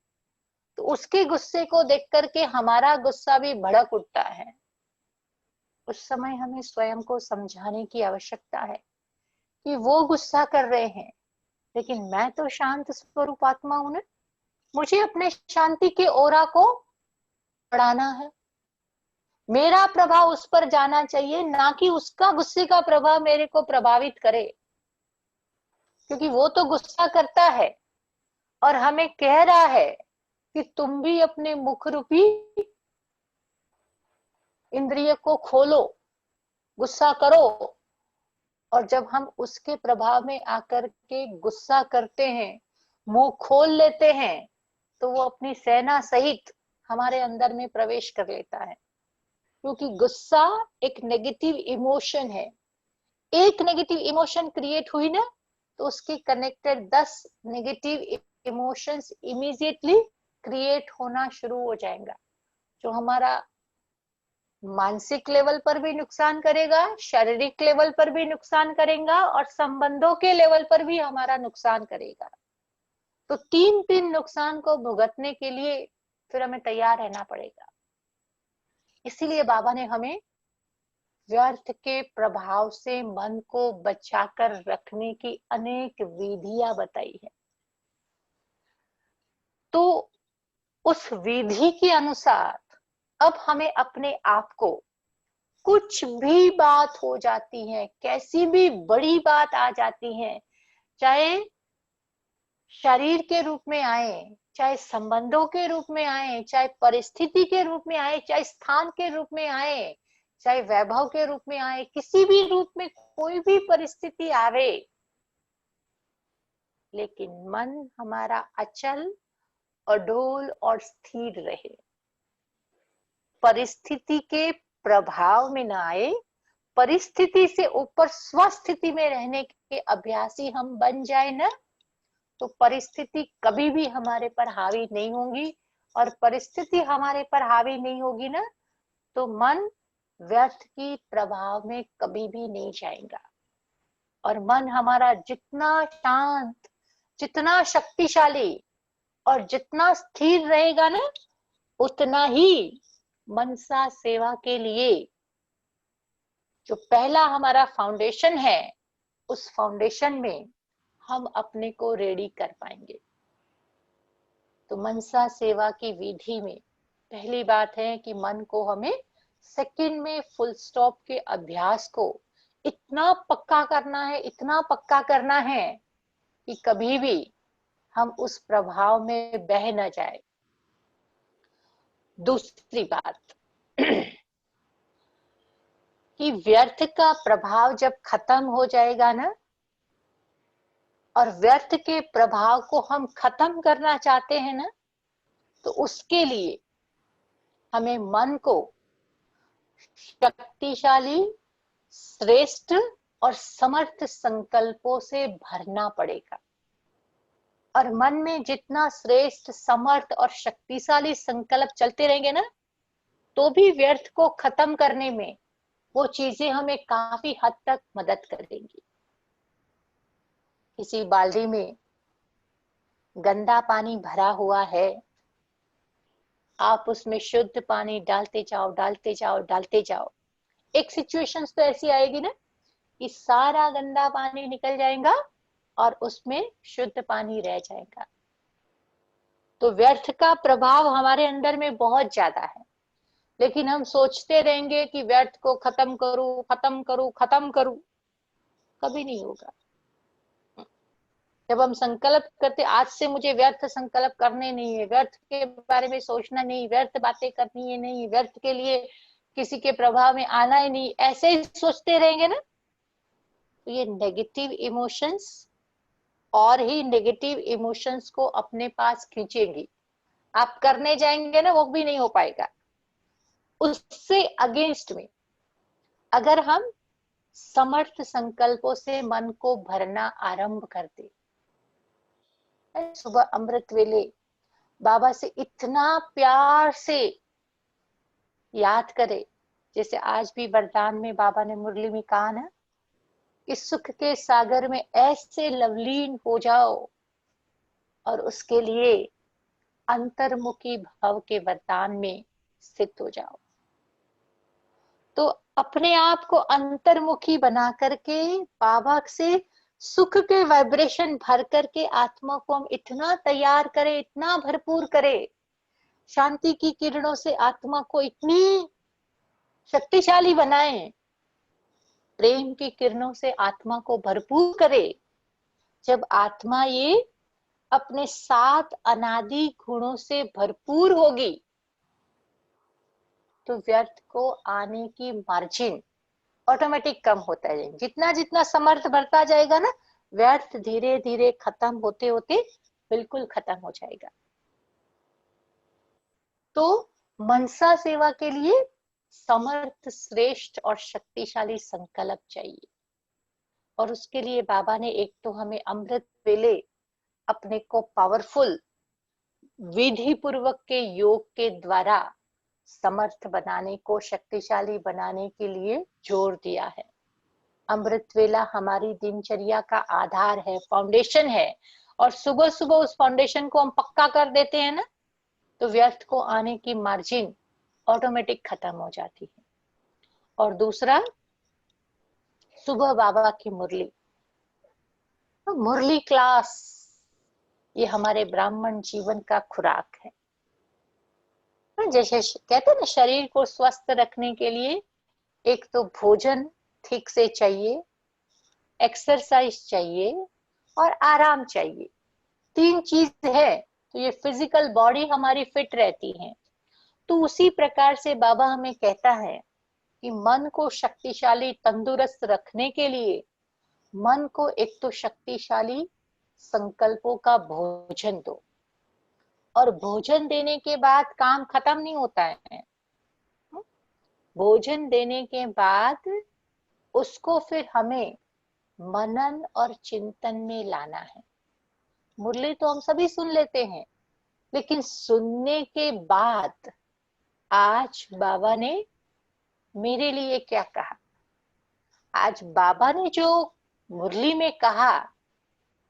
तो उसके गुस्से को देख करके हमारा गुस्सा भी भड़क उठता है। उस समय हमें स्वयं को समझाने की आवश्यकता है कि वो गुस्सा कर रहे हैं, लेकिन मैं तो शांत स्वरूप आत्मा हूं ना, मुझे अपने शांति के ओरा को बढ़ाना है। मेरा प्रभाव उस पर जाना चाहिए, ना कि उसका गुस्से का प्रभाव मेरे को प्रभावित करे, क्योंकि वो तो गुस्सा करता है, और हमें कह रहा है कि तुम भी अपने मुख रूपी इंद्रिय को खोलो, गुस्सा करो। और जब हम उसके प्रभाव में आकर के गुस्सा करते हैं, मुंह खोल लेते हैं, तो वो अपनी सेना सहित हमारे अंदर में प्रवेश कर लेता है। क्योंकि गुस्सा एक नेगेटिव इमोशन है। एक नेगेटिव इमोशन क्रिएट हुई ना, तो उसके connected 10 negative emotions immediately create होना शुरू हो जाएगा, जो हमारा मानसिक लेवल पर भी नुकसान करेगा, शारीरिक लेवल पर भी नुकसान करेगा, और संबंधों के लेवल पर भी हमारा नुकसान करेगा। तो तीन नुकसान को भुगतने के लिए फिर हमें तैयार रहना पड़ेगा। इसीलिए बाबा ने हमें व्यर्थ के प्रभाव से मन को बचाकर रखने की अनेक विधियां बताई है। तो उस विधि के अनुसार अब हमें अपने आप को, कुछ भी बात हो जाती है, कैसी भी बड़ी बात आ जाती है, चाहे शरीर के रूप में आए, चाहे संबंधों के रूप में आए, चाहे परिस्थिति के रूप में आए, चाहे स्थान के रूप में आए, चाहे वैभव के रूप में आए, किसी भी रूप में कोई भी परिस्थिति आवे, लेकिन मन हमारा अचल, अडोल और स्थिर रहे, परिस्थिति के प्रभाव में ना आए, परिस्थिति से ऊपर स्वस्थिति में रहने के अभ्यासी हम बन जाए ना, तो परिस्थिति कभी भी हमारे पर हावी नहीं होगी। और परिस्थिति हमारे पर हावी नहीं होगी ना, तो मन व्यर्थ की प्रभाव में कभी भी नहीं जाएगा। और मन हमारा जितना शांत, जितना शक्तिशाली और जितना स्थिर रहेगा ना, उतना ही मनसा सेवा के लिए जो पहला हमारा फाउंडेशन है, उस फाउंडेशन में हम अपने को रेडी कर पाएंगे। तो मनसा सेवा की विधि में पहली बात है कि मन को हमें सेकंड में फुल स्टॉप के अभ्यास को इतना पक्का करना है, इतना पक्का करना है कि कभी भी हम उस प्रभाव में बह न जाए। दूसरी बात कि व्यर्थ का प्रभाव जब खत्म हो जाएगा ना, और व्यर्थ के प्रभाव को हम खत्म करना चाहते हैं ना, तो उसके लिए हमें मन को शक्तिशाली, श्रेष्ठ और समर्थ संकल्पों से भरना पड़ेगा। और मन में जितना श्रेष्ठ, समर्थ और शक्तिशाली संकल्प चलते रहेंगे ना, तो भी व्यर्थ को खत्म करने में वो चीजें हमें काफी हद तक मदद करेंगी। किसी बाल्टी में गंदा पानी भरा हुआ है, आप उसमें शुद्ध पानी डालते जाओ, डालते जाओ, डालते जाओ। एक सिचुएशन तो ऐसी आएगी ना कि सारा गंदा पानी निकल जाएगा और उसमें शुद्ध पानी रह जाएगा। तो व्यर्थ का प्रभाव हमारे अंदर में बहुत ज्यादा है, लेकिन हम सोचते रहेंगे कि व्यर्थ को खत्म करूं, खत्म करूं, खत्म करूं, कभी नहीं होगा। जब हम संकल्प करते, आज से मुझे व्यर्थ संकल्प करने नहीं है, व्यर्थ के बारे में सोचना नहीं, व्यर्थ बातें करनी है नहीं, व्यर्थ के लिए किसी के प्रभाव में आना ही नहीं, ऐसे ही सोचते रहेंगे ना, तो ये नेगेटिव इमोशंस और ही नेगेटिव इमोशंस को अपने पास खींचेंगी। आप करने जाएंगे ना, वो भी नहीं हो पाएगा। उससे अगेंस्ट में अगर हम समर्थ संकल्पों से मन को भरना आरंभ कर दे, सुबह अमृत वेले बाबा से इतना प्यार से याद करे, जैसे आज भी वरदान में बाबा ने मुरली में कहा ना, इस सुख के सागर में ऐसे लवलीन हो जाओ और उसके लिए अंतर्मुखी भाव के वरदान में स्थित हो जाओ। तो अपने आप को अंतर्मुखी बना करके बाबा से सुख के वाइब्रेशन भर करके आत्मा को हम इतना तैयार करें, इतना भरपूर करें, शांति की किरणों से आत्मा को इतनी शक्तिशाली बनाएं, प्रेम की किरणों से आत्मा को भरपूर करे। जब आत्मा ये अपने 7 अनादि गुणों से भरपूर होगी तो व्यर्थ को आने की मार्जिन ऑटोमेटिक कम होता है। जितना जितना समर्थ बढ़ता जाएगा ना, व्यर्थ धीरे धीरे खत्म होते होते बिल्कुल खत्म हो जाएगा। तो मनसा सेवा के लिए समर्थ, श्रेष्ठ और शक्तिशाली संकल्प चाहिए। और उसके लिए बाबा ने एक तो हमें अमृत वेले अपने को पावरफुल विधि पूर्वक के योग के द्वारा समर्थ बनाने को, शक्तिशाली बनाने के लिए जोर दिया है। अमृत वेला हमारी दिनचर्या का आधार है, फाउंडेशन है। और सुबह सुबह उस फाउंडेशन को हम पक्का कर देते हैं ना, तो व्यर्थ को आने की मार्जिन ऑटोमेटिक खत्म हो जाती है। और दूसरा, सुबह बाबा की मुरली, तो मुरली क्लास, ये हमारे ब्राह्मण जीवन का खुराक है। जैसे कहते हैं ना, शरीर को स्वस्थ रखने के लिए एक तो भोजन ठीक से चाहिए, एक्सरसाइज चाहिए और आराम चाहिए। 3 चीज है तो ये फिजिकल बॉडी हमारी फिट रहती है। तो उसी प्रकार से बाबा हमें कहता है कि मन को शक्तिशाली, तंदुरुस्त रखने के लिए मन को एक तो शक्तिशाली संकल्पों का भोजन दो। और भोजन देने के बाद काम खत्म नहीं होता है। भोजन देने के बाद उसको फिर हमें मनन और चिंतन में लाना है। मुरली तो हम सभी सुन लेते हैं, लेकिन सुनने के बाद आज बाबा ने मेरे लिए क्या कहा, आज बाबा ने जो मुरली में कहा,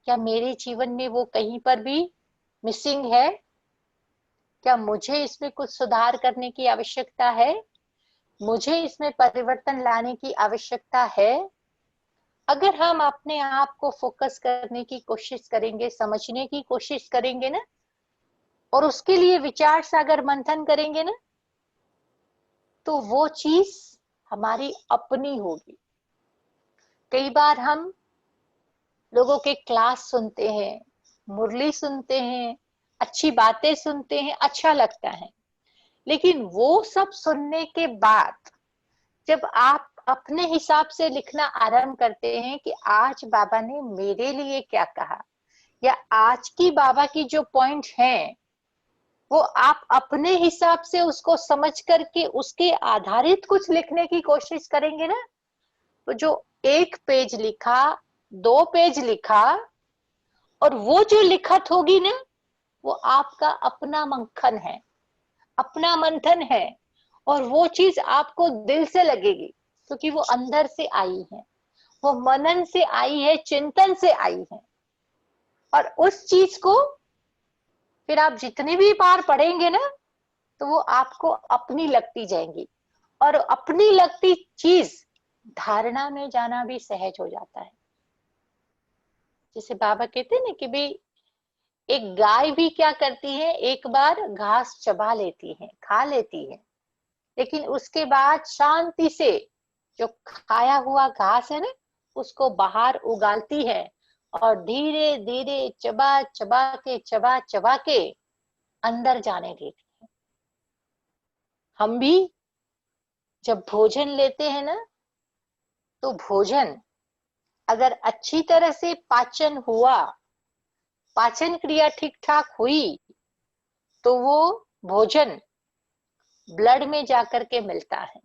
क्या मेरे जीवन में वो कहीं पर भी मिसिंग है? क्या मुझे इसमें कुछ सुधार करने की आवश्यकता है? मुझे इसमें परिवर्तन लाने की आवश्यकता है? अगर हम अपने आप को फोकस करने की कोशिश करेंगे, समझने की कोशिश करेंगे ना, और उसके लिए विचार सागर मंथन करेंगे ना, तो वो चीज हमारी अपनी होगी। कई बार हम लोगों के क्लास सुनते हैं, मुरली सुनते हैं, अच्छी बातें सुनते हैं, अच्छा लगता है। लेकिन वो सब सुनने के बाद जब आप अपने हिसाब से लिखना आरंभ करते हैं कि आज बाबा ने मेरे लिए क्या कहा, या आज की बाबा की जो पॉइंट हैं वो आप अपने हिसाब से उसको समझ करके उसके आधारित कुछ लिखने की कोशिश करेंगे ना, तो जो 1 पेज लिखा, 2 पेज लिखा, और वो जो लिखत होगी ना, वो आपका अपना मंथन है, अपना मंथन है। और वो चीज आपको दिल से लगेगी, क्योंकि वो अंदर से आई है, वो मनन से आई है, चिंतन से आई है। और उस चीज को फिर आप जितनी भी बार पढ़ेंगे ना, तो वो आपको अपनी लगती जाएंगी। और अपनी लगती चीज धारणा में जाना भी सहज हो जाता है। जैसे बाबा कहते हैं ना कि भाई एक गाय भी क्या करती है, एक बार घास चबा लेती है, खा लेती है, लेकिन उसके बाद शांति से जो खाया हुआ घास है ना, उसको बाहर उगालती है और धीरे धीरे चबा चबा के अंदर जाने देती है। हम भी जब भोजन लेते हैं ना, तो भोजन अगर अच्छी तरह से पाचन हुआ, पाचन क्रिया ठीक ठाक हुई, तो वो भोजन ब्लड में जाकर के मिलता है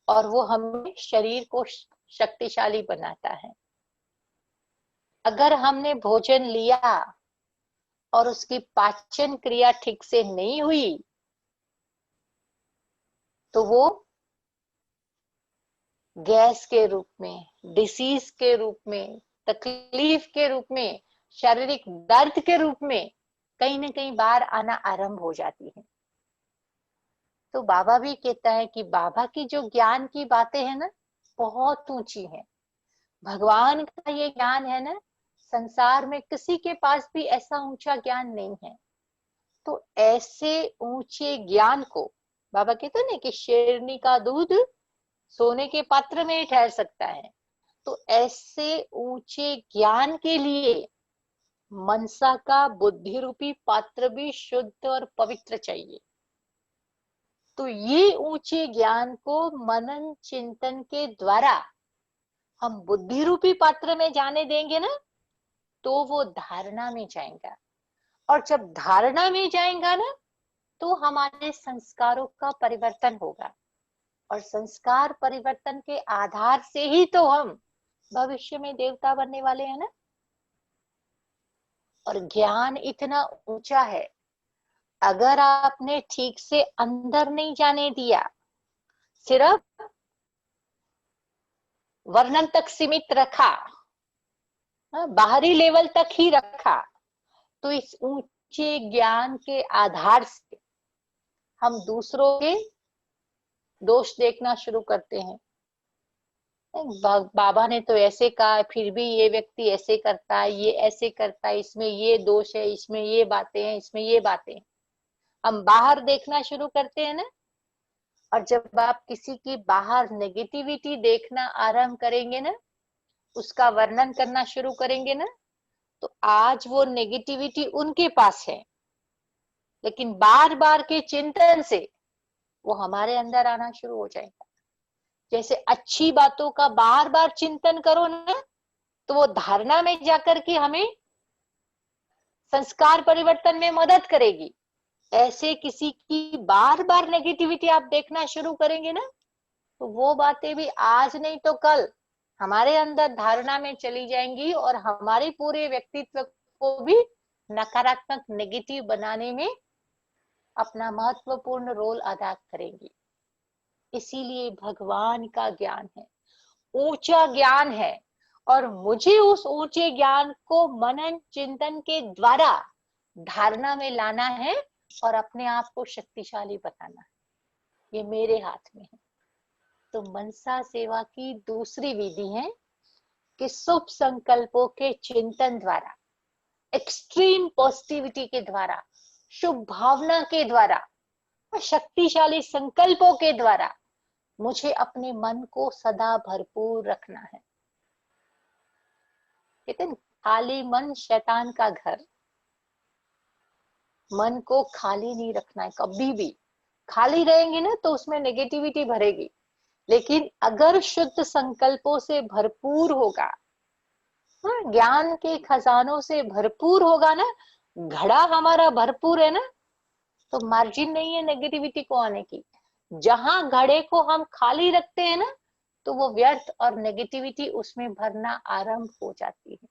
और वो हमें शरीर को शक्तिशाली बनाता है। अगर हमने भोजन लिया और उसकी पाचन क्रिया ठीक से नहीं हुई, तो वो गैस के रूप में, डिसीज के रूप में, तकलीफ के रूप में, शारीरिक दर्द के रूप में कहीं ना कहीं बाहर आना आरंभ हो जाती है। तो बाबा भी कहता है कि बाबा की जो ज्ञान की बातें हैं ना, बहुत ऊंची है। भगवान का ये ज्ञान है ना, संसार में किसी के पास भी ऐसा ऊंचा ज्ञान नहीं है। तो ऐसे ऊंचे ज्ञान को बाबा कहते हैं ना कि शेरनी का दूध सोने के पात्र में ही ठहर सकता है। तो ऐसे ऊंचे ज्ञान के लिए मनसा का बुद्धि रूपी पात्र भी शुद्ध और पवित्र चाहिए। तो ये ऊंचे ज्ञान को मनन चिंतन के द्वारा हम बुद्धि रूपी पात्र में जाने देंगे ना, तो वो धारणा में जाएगा। और जब धारणा में जाएगा ना, तो हमारे संस्कारों का परिवर्तन होगा। और संस्कार परिवर्तन के आधार से ही तो हम भविष्य में देवता बनने वाले हैं ना। और ज्ञान इतना ऊंचा है, अगर आपने ठीक से अंदर नहीं जाने दिया, सिर्फ वर्णन तक सीमित रखा, बाहरी लेवल तक ही रखा, तो इस ऊंचे ज्ञान के आधार से हम दूसरों के दोष देखना शुरू करते हैं। बाबा ने तो ऐसे कहा, फिर भी ये व्यक्ति ऐसे करता है, ये ऐसे करता है, इसमें ये दोष है, इसमें ये बातें हैं, इसमें ये बातें हैं। हम बाहर देखना शुरू करते हैं ना। और जब आप किसी की बाहर नेगेटिविटी देखना आरंभ करेंगे ना, उसका वर्णन करना शुरू करेंगे ना, तो आज वो नेगेटिविटी उनके पास है, लेकिन बार बार के चिंतन से वो हमारे अंदर आना शुरू हो जाएगा। जैसे अच्छी बातों का बार बार चिंतन करो ना, तो वो धारणा में जाकर के हमें संस्कार परिवर्तन में मदद करेगी। ऐसे किसी की बार बार नेगेटिविटी आप देखना शुरू करेंगे ना, तो वो बातें भी आज नहीं तो कल हमारे अंदर धारणा में चली जाएंगी और हमारे पूरे व्यक्तित्व को भी नकारात्मक नेगेटिव बनाने में अपना महत्वपूर्ण रोल अदा करेंगी। इसीलिए भगवान का ज्ञान है, ऊंचा ज्ञान है, और मुझे उस ऊंचे ज्ञान को मनन चिंतन के द्वारा धारणा में लाना है और अपने आप को शक्तिशाली बनाना है। ये मेरे हाथ में है। तो मनसा सेवा की दूसरी विधि है कि शुभ संकल्पों के चिंतन द्वारा, एक्सट्रीम पॉजिटिविटी के द्वारा, शुभ भावना के द्वारा, शक्तिशाली संकल्पों के द्वारा मुझे अपने मन को सदा भरपूर रखना है। कहते हैं खाली मन शैतान का घर। मन को खाली नहीं रखना है कभी भी। खाली रहेंगे ना तो उसमें नेगेटिविटी भरेगी, लेकिन अगर शुद्ध संकल्पों से भरपूर होगा, ज्ञान के खजानों से भरपूर होगा ना, घड़ा हमारा भरपूर है ना, तो मार्जिन नहीं है नेगेटिविटी को आने की। जहां घड़े को हम खाली रखते हैं ना, तो वो व्यर्थ और नेगेटिविटी उसमें भरना आरंभ हो जाती है।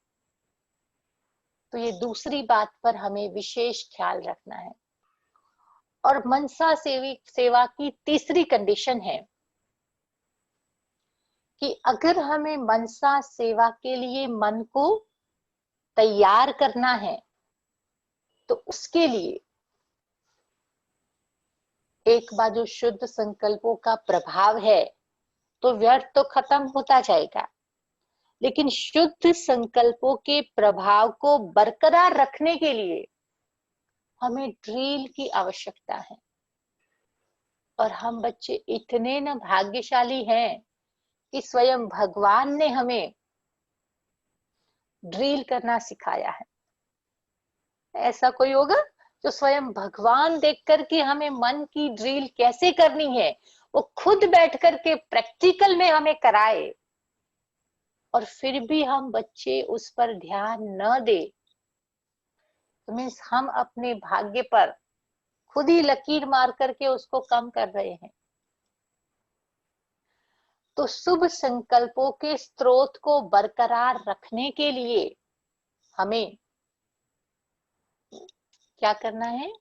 तो ये दूसरी बात पर हमें विशेष ख्याल रखना है। और मनसा सेवा की तीसरी कंडीशन है कि अगर हमें मनसा सेवा के लिए मन को तैयार करना है, तो उसके लिए एक बार जो शुद्ध संकल्पों का प्रभाव है तो व्यर्थ तो खत्म होता जाएगा, लेकिन शुद्ध संकल्पों के प्रभाव को बरकरार रखने के लिए हमें ड्रिल की आवश्यकता है। और हम बच्चे इतने न भाग्यशाली हैं कि स्वयं भगवान ने हमें ड्रिल करना सिखाया है। ऐसा कोई होगा जो स्वयं भगवान देख करके हमें मन की ड्रिल कैसे करनी है वो खुद बैठ करके प्रैक्टिकल में हमें कराए, और फिर भी हम बच्चे उस पर ध्यान न दे, तो मीन्स हम अपने भाग्य पर खुद ही लकीर मार करके उसको कम कर रहे हैं। तो शुभ संकल्पों के स्रोत को बरकरार रखने के लिए हमें क्या करना है?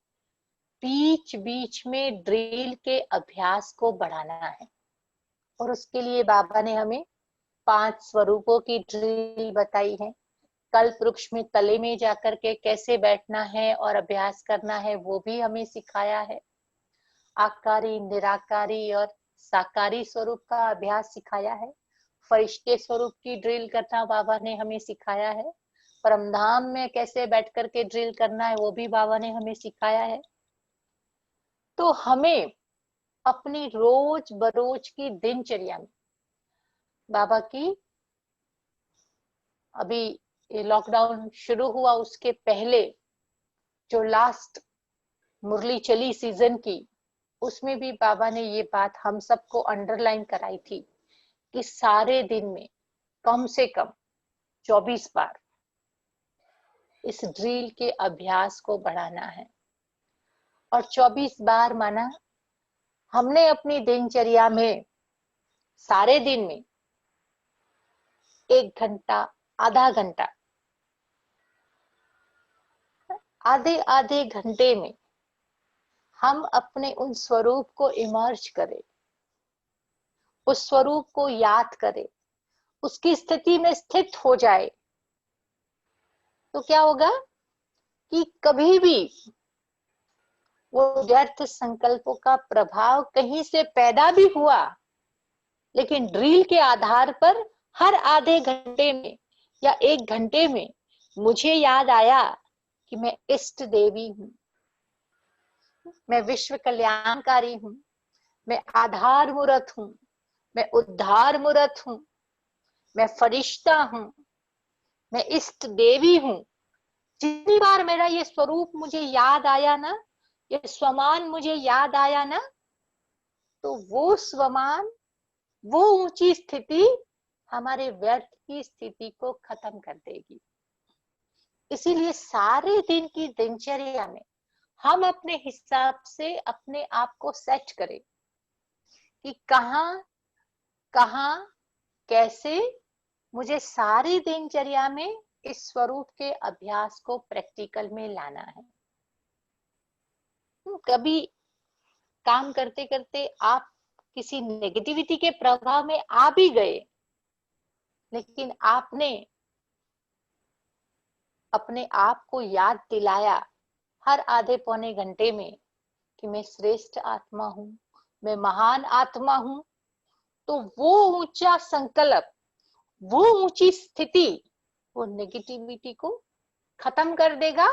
बीच बीच में ड्रिल के अभ्यास को बढ़ाना है। और उसके लिए बाबा ने हमें 5 स्वरूपों की ड्रिल बताई है। कल्प वृक्ष में तले में जाकर के कैसे बैठना है और अभ्यास करना है वो भी हमें सिखाया है। आकारी, निराकारी और साकारी स्वरूप का अभ्यास सिखाया है। फरिश्ते स्वरूप की ड्रिल करना बाबा ने हमें सिखाया है। परमधाम में कैसे बैठ करके ड्रिल करना है वो भी बाबा ने हमें सिखाया है। तो हमें अपनी रोज बरोज की दिनचर्या में बाबा की अभी ये लॉकडाउन शुरू हुआ उसके पहले जो लास्ट मुरली चली सीजन की, उसमें भी बाबा ने ये बात हम सबको अंडरलाइन कराई थी कि सारे दिन में कम से कम 24 बार इस ड्रिल के अभ्यास को बढ़ाना है। और 24 बार माना हमने अपनी दिनचर्या में सारे दिन में 1 घंटा, आधा घंटा, आधे आधे घंटे में हम अपने उन स्वरूप को इमर्ज करें, उस स्वरूप को याद करें, उसकी स्थिति में स्थित हो जाए, तो क्या होगा कि कभी भी वो व्यर्थ संकल्पों का प्रभाव कहीं से पैदा भी हुआ, लेकिन ड्रिल के आधार पर हर आधे घंटे में या 1 घंटे में मुझे याद आया कि मैं इष्ट देवी हूं, मैं विश्व कल्याणकारी हूं, मैं आधार मूर्त हूं, मैं उद्धार मूर्त हूं, मैं फरिश्ता हूं, मैं इष्ट देवी हूं। जितनी बार मेरा ये स्वरूप मुझे याद आया ना, ये स्वमान मुझे याद आया ना, तो वो स्वमान, वो ऊंची स्थिति हमारे व्यर्थ की स्थिति को खत्म कर देगी। इसीलिए सारे दिन की दिनचर्या में हम अपने हिसाब से अपने आप को सेट करें कि कहां कहां कैसे मुझे सारी दिनचर्या में इस स्वरूप के अभ्यास को प्रैक्टिकल में लाना है। कभी काम करते करते आप किसी नेगेटिविटी के प्रभाव में आ भी गए, लेकिन आपने अपने आप को याद दिलाया हर आधे पौने घंटे में कि मैं श्रेष्ठ आत्मा हूं, मैं महान आत्मा हूं, तो वो ऊंचा संकल्प, वो ऊंची स्थिति वो नेगेटिविटी को खत्म कर देगा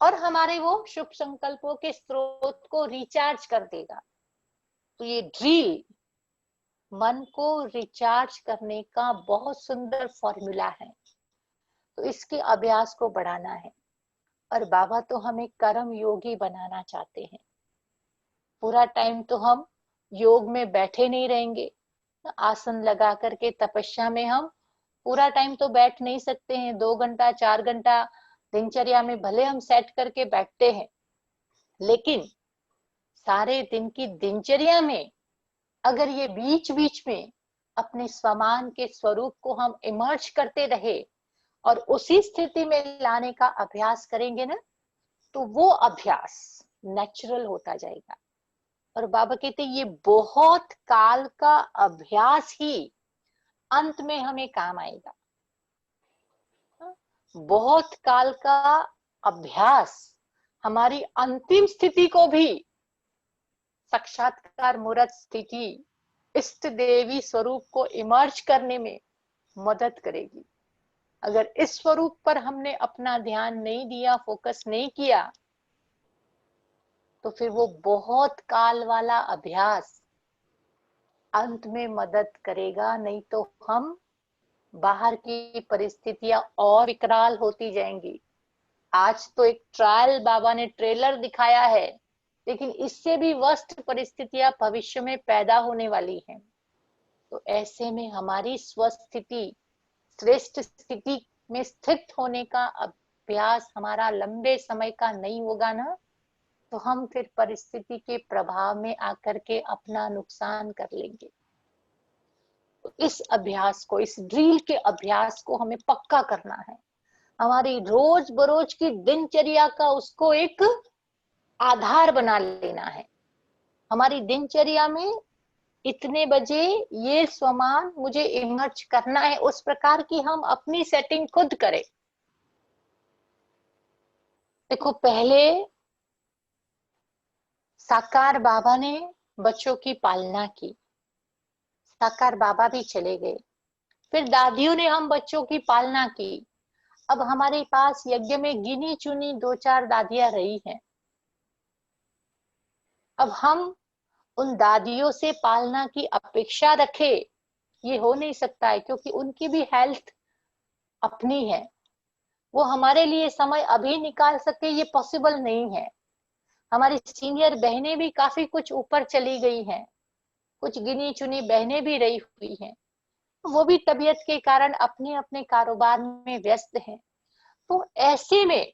और हमारे वो शुभ संकल्पों के स्रोत को रिचार्ज कर देगा। तो ये ड्रिल मन को रिचार्ज करने का बहुत सुंदर फॉर्मूला है। तो इसके अभ्यास को बढ़ाना है। और बाबा तो हमें कर्म योगी बनाना चाहते हैं। पूरा टाइम तो हम योग में बैठे नहीं रहेंगे, आसन लगा करके तपस्या में हम पूरा टाइम तो बैठ नहीं सकते हैं। 2 घंटा 4 घंटा दिनचर्या में भले हम सेट करके बैठते हैं, लेकिन सारे दिन की दिनचर्या में अगर ये बीच बीच में अपने स्वमान के स्वरूप को हम इमर्ज करते रहे और उसी स्थिति में लाने का अभ्यास करेंगे ना, तो वो अभ्यास नेचुरल होता जाएगा। और बाबा कहते ये बहुत काल का अभ्यास ही अंत में हमें काम आएगा। बहुत काल का अभ्यास हमारी अंतिम स्थिति को भी साक्षात्कार मूर्त स्थिति, इष्ट देवी स्वरूप को इमर्ज करने में मदद करेगी। अगर इस स्वरूप पर हमने अपना ध्यान नहीं दिया, फोकस नहीं किया, तो फिर वो बहुत काल वाला अभ्यास अंत में मदद करेगा नहीं, तो हम बाहर की परिस्थितियां और विकराल होती जाएंगी। आज तो एक ट्रायल बाबा ने ट्रेलर दिखाया है, लेकिन इससे भी वर्स्ट परिस्थितियां भविष्य में पैदा होने वाली हैं। तो ऐसे में हमारी स्वस्थिति, श्रेष्ठ स्थिति में स्थित होने का अभ्यास हमारा लंबे समय का नहीं होगा ना, तो हम फिर परिस्थिति के प्रभाव में आकर के अपना नुकसान कर लेंगे। तो इस अभ्यास को, इस ड्रिल के अभ्यास को हमें पक्का करना है। हमारी रोज बरोज की दिनचर्या का उसको एक आधार बना लेना है। हमारी दिनचर्या में इतने बजे ये स्वमान मुझे इमर्ज करना है, उस प्रकार की हम अपनी सेटिंग खुद करें। देखो, पहले साकार बाबा ने बच्चों की पालना की, साकार बाबा भी चले गए, फिर दादियों ने हम बच्चों की पालना की। अब हमारे पास यज्ञ में गिनी चुनी 2-4 दादियां रही हैं। अब हम उन दादियों से पालना की अपेक्षा रखें, ये हो नहीं सकता है, क्योंकि उनकी भी हेल्थ अपनी है। वो हमारे लिए समय अभी निकाल सके ये पॉसिबल नहीं है। हमारी सीनियर बहनें भी काफी कुछ ऊपर चली गई हैं, कुछ गिनी चुनी बहनें भी रही हुई हैं, वो भी तबीयत के कारण अपने अपने कारोबार में व्यस्त हैं। तो ऐसे में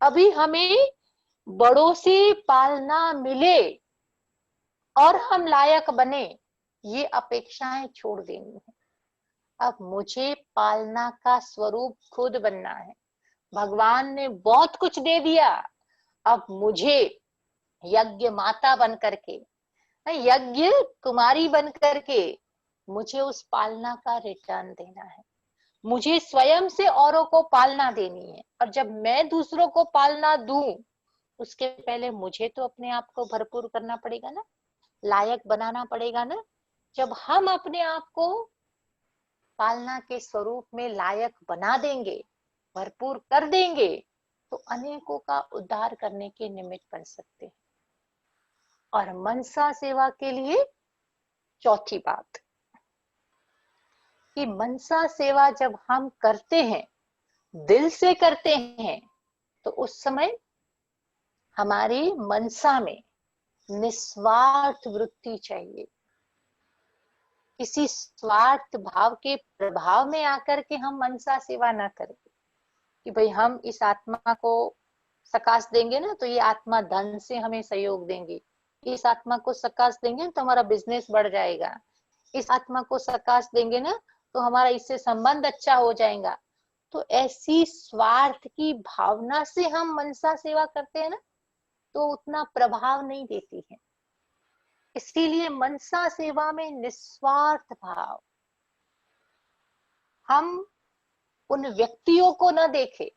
अभी हमें बड़ों से पालना मिले और हम लायक बने, ये अपेक्षाएं छोड़ देनी है। अब मुझे पालना का स्वरूप खुद बनना है। भगवान ने बहुत कुछ दे दिया, अब मुझे यज्ञ माता बन करके, यज्ञ कुमारी बन करके मुझे उस पालना का रिटर्न देना है। मुझे स्वयं से औरों को पालना देनी है, और जब मैं दूसरों को पालना दूं, उसके पहले मुझे तो अपने आप को भरपूर करना पड़ेगा ना, लायक बनाना पड़ेगा ना। जब हम अपने आप को पालना के स्वरूप में लायक बना देंगे, भरपूर कर देंगे, तो अनेकों का उद्धार करने के निमित्त बन सकते हैं। और मनसा सेवा के लिए चौथी बात कि मनसा सेवा जब हम करते हैं, दिल से करते हैं, तो उस समय हमारी मनसा में निस्वार्थ वृत्ति चाहिए। किसी स्वार्थ भाव के प्रभाव में आकर के हम मनसा सेवा ना करें कि भाई हम इस आत्मा को सकाश देंगे ना तो ये आत्मा धन से हमें सहयोग देंगी, इस आत्मा को सकाश देंगे तो हमारा बिजनेस बढ़ जाएगा, इस आत्मा को सकाश देंगे ना तो हमारा इससे संबंध अच्छा हो जाएगा। तो ऐसी स्वार्थ की भावना से हम मनसा सेवा करते हैं ना, तो उतना प्रभाव नहीं देती है। इसीलिए मनसा सेवा में निस्वार्थ भाव, हम उन व्यक्तियों को न देखें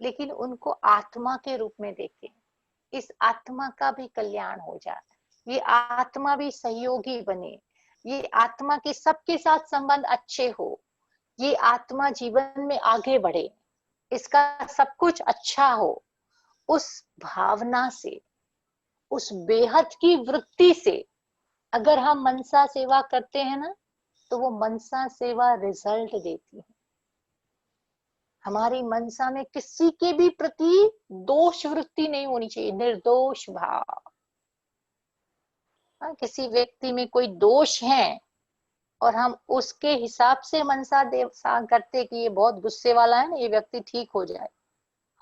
लेकिन उनको आत्मा के रूप में देखें। इस आत्मा का भी कल्याण हो जाए, ये आत्मा भी सहयोगी बने, ये आत्मा के सबके साथ संबंध अच्छे हो, ये आत्मा जीवन में आगे बढ़े, इसका सब कुछ अच्छा हो। उस भावना से, उस बेहद की वृत्ति से अगर हम मनसा सेवा करते हैं ना, तो वो मनसा सेवा रिजल्ट देती है। हमारी मनसा में किसी के भी प्रति दोष वृत्ति नहीं होनी चाहिए, निर्दोष भाव। किसी व्यक्ति में कोई दोष है और हम उसके हिसाब से मनसा देवसा करते कि ये बहुत गुस्से वाला है ना, ये व्यक्ति ठीक हो जाए,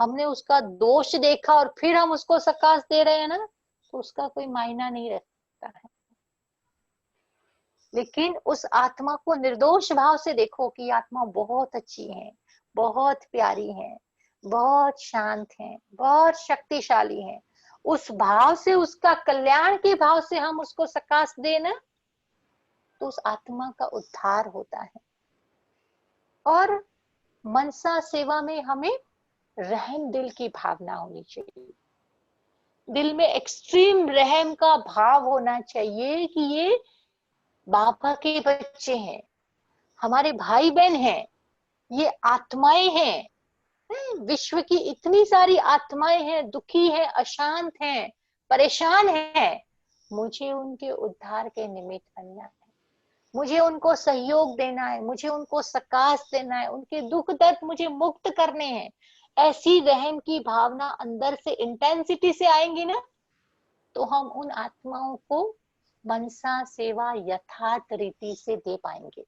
हमने उसका दोष देखा और फिर हम उसको सकाश दे रहे हैं ना, तो उसका कोई मायना नहीं रखता है। लेकिन उस आत्मा को निर्दोष भाव से देखो कि आत्मा बहुत अच्छी है, बहुत प्यारी है, बहुत शांत है, बहुत शक्तिशाली है। उस भाव से, उसका कल्याण के भाव से हम उसको सकाश देना, तो उस आत्मा का उद्धार होता है। और मनसा सेवा में हमें रहम दिल की भावना होनी चाहिए। दिल में एक्सट्रीम रहम का भाव होना चाहिए कि ये बाबा के बच्चे हैं, हमारे भाई बहन हैं, ये आत्माएं हैं, विश्व की इतनी सारी आत्माएं हैं, दुखी हैं, अशांत हैं, परेशान हैं, मुझे उनके उद्धार के निमित्त बनना है, मुझे उनको सहयोग देना है, मुझे उनको सकाश देना है, उनके दुख दर्द मुझे मुक्त करने हैं। ऐसी रहम की भावना अंदर से इंटेंसिटी से आएंगी ना, तो हम उन आत्माओं को मनसा सेवा यथार्थ रीति से दे पाएंगे।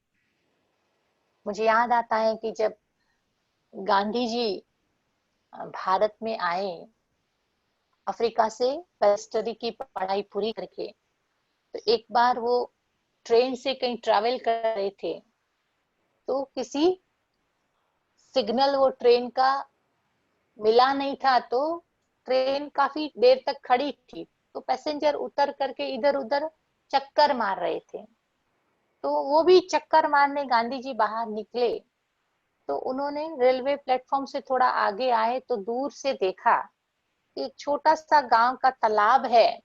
मुझे याद आता है कि जब गांधी जी भारत में आए, अफ्रीका से बैरिस्टरी की पढ़ाई पूरी करके, तो एक बार वो ट्रेन से कहीं ट्रैवल कर रहे थे, तो किसी सिग्नल वो ट्रेन का मिला नहीं था, तो ट्रेन काफी देर तक खड़ी थी, तो पैसेंजर उतर करके इधर उधर चक्कर मार रहे थे। तो वो भी चक्कर मारने गांधी जी बाहर निकले, तो उन्होंने रेलवे प्लेटफॉर्म से थोड़ा आगे आए तो दूर से देखा कि एक छोटा सा गांव का तालाब है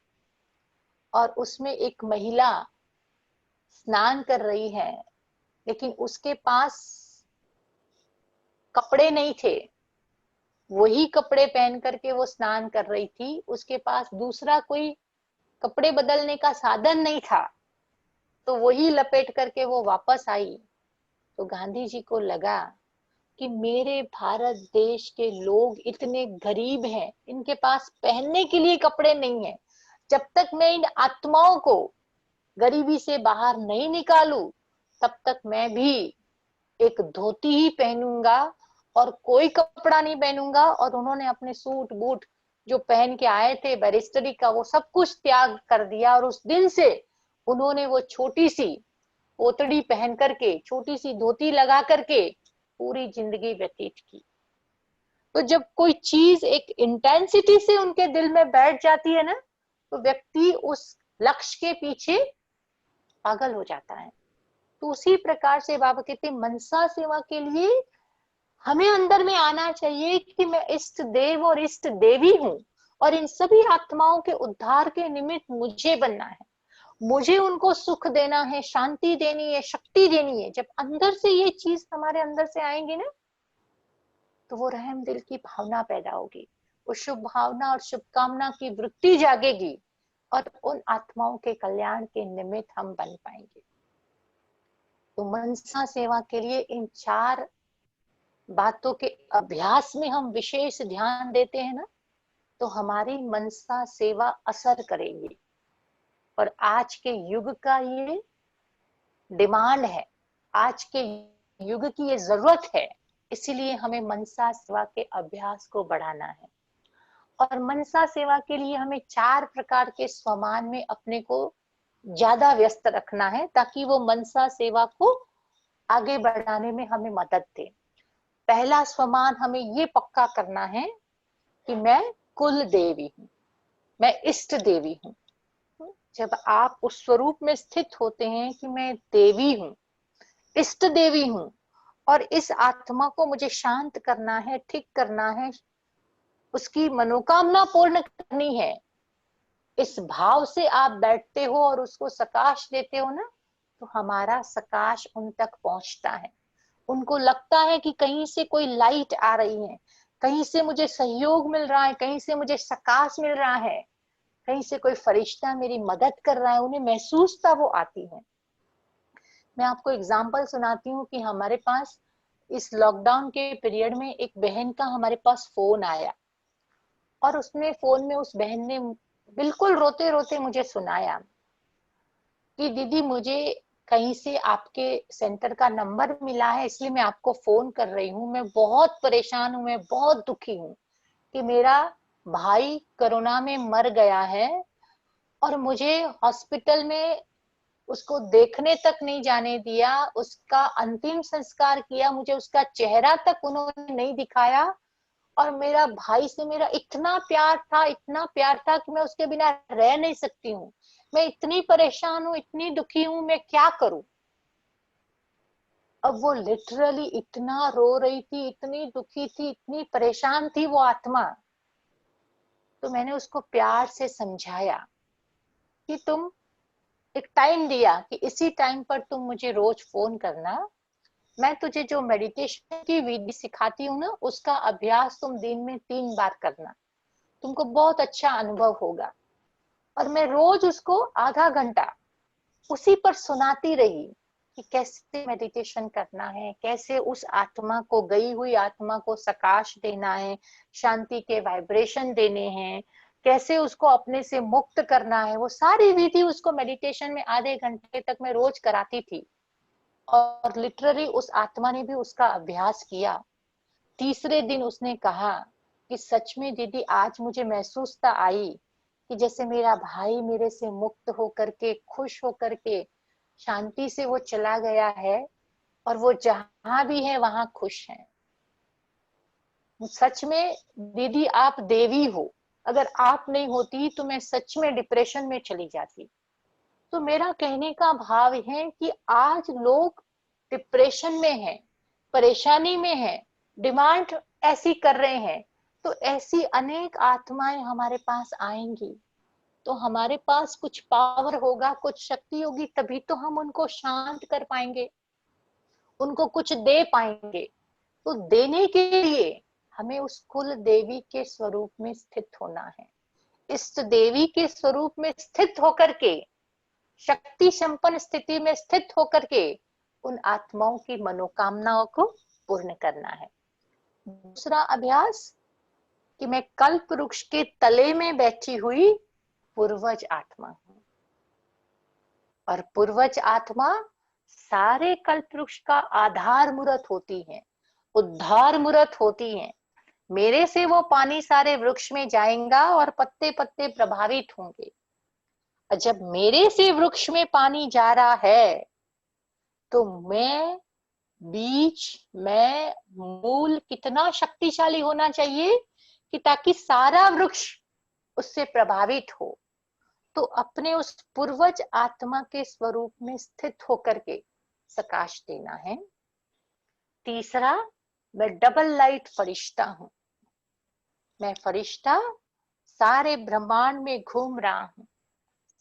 और उसमें एक महिला स्नान कर रही है, लेकिन उसके पास कपड़े नहीं थे, वही कपड़े पहन करके वो स्नान कर रही थी, उसके पास दूसरा कोई कपड़े बदलने का साधन नहीं था, तो वही लपेट करके वो वापस आई। तो गांधी जी को लगा कि मेरे भारत देश के लोग इतने गरीब हैं, इनके पास पहनने के लिए कपड़े नहीं है। जब तक मैं इन आत्माओं को गरीबी से बाहर नहीं निकालूं, तब तक मैं भी एक धोती ही पहनूंगा और कोई कपड़ा नहीं पहनूंगा। और उन्होंने अपने सूट बूट जो पहन के आए थे बैरिस्टरी का, वो सब कुछ त्याग कर दिया। और उस दिन से उन्होंने वो छोटी सी पोतड़ी पहन करके, छोटी सी धोती लगा करके पूरी जिंदगी व्यतीत की। तो जब कोई चीज एक इंटेंसिटी से उनके दिल में बैठ जाती है ना, तो व्यक्ति उस लक्ष्य के पीछे पागल हो जाता है। तो उसी प्रकार से बाबा कहते मनसा सेवा के लिए हमें अंदर में आना चाहिए कि मैं इष्ट देव और इष्ट देवी हूँ, और इन सभी आत्माओं के उद्धार के निमित्त मुझे बनना है, मुझे उनको सुख देना है, शांति देनी है, शक्ति देनी है। जब अंदर से ये चीज हमारे अंदर से आएंगी ना, तो वो रहम दिल की भावना पैदा होगी, वो शुभ भावना और शुभकामना की वृत्ति जागेगी, और उन आत्माओं के कल्याण के निमित्त हम बन पाएंगे। तो मनसा सेवा के लिए इन 4 बातों के अभ्यास में हम विशेष ध्यान देते हैं ना, तो हमारी मनसा सेवा असर करेगी। और आज के युग का ये डिमांड है, आज के युग की ये जरूरत है, इसीलिए हमें मनसा सेवा के अभ्यास को बढ़ाना है। और मनसा सेवा के लिए हमें 4 प्रकार के स्वमान में अपने को ज्यादा व्यस्त रखना है, ताकि वो मनसा सेवा को आगे बढ़ाने में हमें मदद दे। पहला स्वमान हमें ये पक्का करना है कि मैं कुल देवी हूँ, मैं इष्ट देवी हूँ। जब आप उस स्वरूप में स्थित होते हैं कि मैं देवी हूँ, इष्ट देवी हूँ, और इस आत्मा को मुझे शांत करना है, ठीक करना है, उसकी मनोकामना पूर्ण करनी है, इस भाव से आप बैठते हो और उसको सकाश देते हो ना, तो हमारा सकाश उन तक पहुंचता है। उनको लगता है कि कहीं से कोई लाइट आ रही है, कहीं से मुझे सहयोग मिल रहा है, कहीं से मुझे सकाश मिल रहा है, कहीं से कोई फरिश्ता मेरी मदद कर रहा है, उन्हें महसूसता वो आती है। मैं आपको एग्जांपल सुनाती हूँ कि हमारे पास इस लॉकडाउन के पीरियड में एक बहन का हमारे पास फोन आया, और उसमें फोन में उस बहन ने बिल्कुल रोते रोते मुझे सुनाया कि दीदी मुझे कहीं से आपके सेंटर का नंबर मिला है, इसलिए मैं आपको फोन कर रही हूँ। मैं बहुत परेशान हूँ, मैं बहुत दुखी हूँ कि मेरा भाई कोरोना में मर गया है, और मुझे हॉस्पिटल में उसको देखने तक नहीं जाने दिया, उसका अंतिम संस्कार किया, मुझे उसका चेहरा तक उन्होंने नहीं दिखाया। और मेरा भाई से मेरा इतना प्यार था, इतना प्यार था कि मैं उसके बिना रह नहीं सकती हूँ। मैं इतनी परेशान हूँ, इतनी दुखी हूँ, मैं क्या करूं। अब वो लिटरली इतना रो रही थी, इतनी दुखी थी, इतनी परेशान थी वो आत्मा। तो मैंने उसको प्यार से समझाया कि तुम एक टाइम दिया कि इसी टाइम पर तुम मुझे रोज फोन करना, मैं तुझे जो मेडिटेशन की विधि सिखाती हूँ ना, उसका अभ्यास तुम दिन में 3 बार करना, तुमको बहुत अच्छा अनुभव होगा। और मैं रोज उसको आधा घंटा उसी पर सुनाती रही कि कैसे मेडिटेशन करना है, कैसे उस आत्मा को, गई हुई आत्मा को सकाश देना है, शांति के वाइब्रेशन देने हैं, कैसे उसको अपने से मुक्त करना है। वो सारी विधि उसको मेडिटेशन में आधे घंटे तक मैं रोज कराती थी। और लिटरली उस आत्मा ने भी उसका अभ्यास किया। तीसरे दिन उसने कहा कि सच में दीदी आज मुझे महसूसता आई कि जैसे मेरा भाई मेरे से मुक्त होकर के, खुश होकर के, शांति से वो चला गया है, और वो जहां भी है वहां खुश है। सच में दीदी आप देवी हो, अगर आप नहीं होती तो मैं सच में डिप्रेशन में चली जाती। तो मेरा कहने का भाव है कि आज लोग डिप्रेशन में हैं, परेशानी में हैं, डिमांड ऐसी कर रहे हैं, तो ऐसी अनेक आत्माएं हमारे पास आएंगी, तो हमारे पास कुछ पावर होगा, कुछ शक्ति होगी, तभी तो हम उनको शांत कर पाएंगे, उनको कुछ दे पाएंगे। तो देने के लिए हमें उस कुल देवी के स्वरूप में स्थित होना है, इष्ट देवी के स्वरूप में स्थित होकर के, शक्ति संपन्न स्थिति में स्थित होकर के उन आत्माओं की मनोकामनाओं को पूर्ण करना है। दूसरा अभ्यास कि मैं कल्प वृक्ष के तले में बैठी हुई पूर्वज आत्मा हूं, और पूर्वज आत्मा सारे कल्प वृक्ष का आधार मूर्त होती है, उद्धार मूर्त होती है। मेरे से वो पानी सारे वृक्ष में जाएगा और पत्ते पत्ते प्रभावित होंगे। और जब मेरे से वृक्ष में पानी जा रहा है तो मैं बीज, मैं मूल कितना शक्तिशाली होना चाहिए कि ताकि सारा वृक्ष उससे प्रभावित हो। तो अपने उस पूर्वज आत्मा के स्वरूप में स्थित होकर के प्रकाश देना है। तीसरा, मैं डबल लाइट फरिश्ता हूं। मैं फरिश्ता सारे ब्रह्मांड में घूम रहा हूं,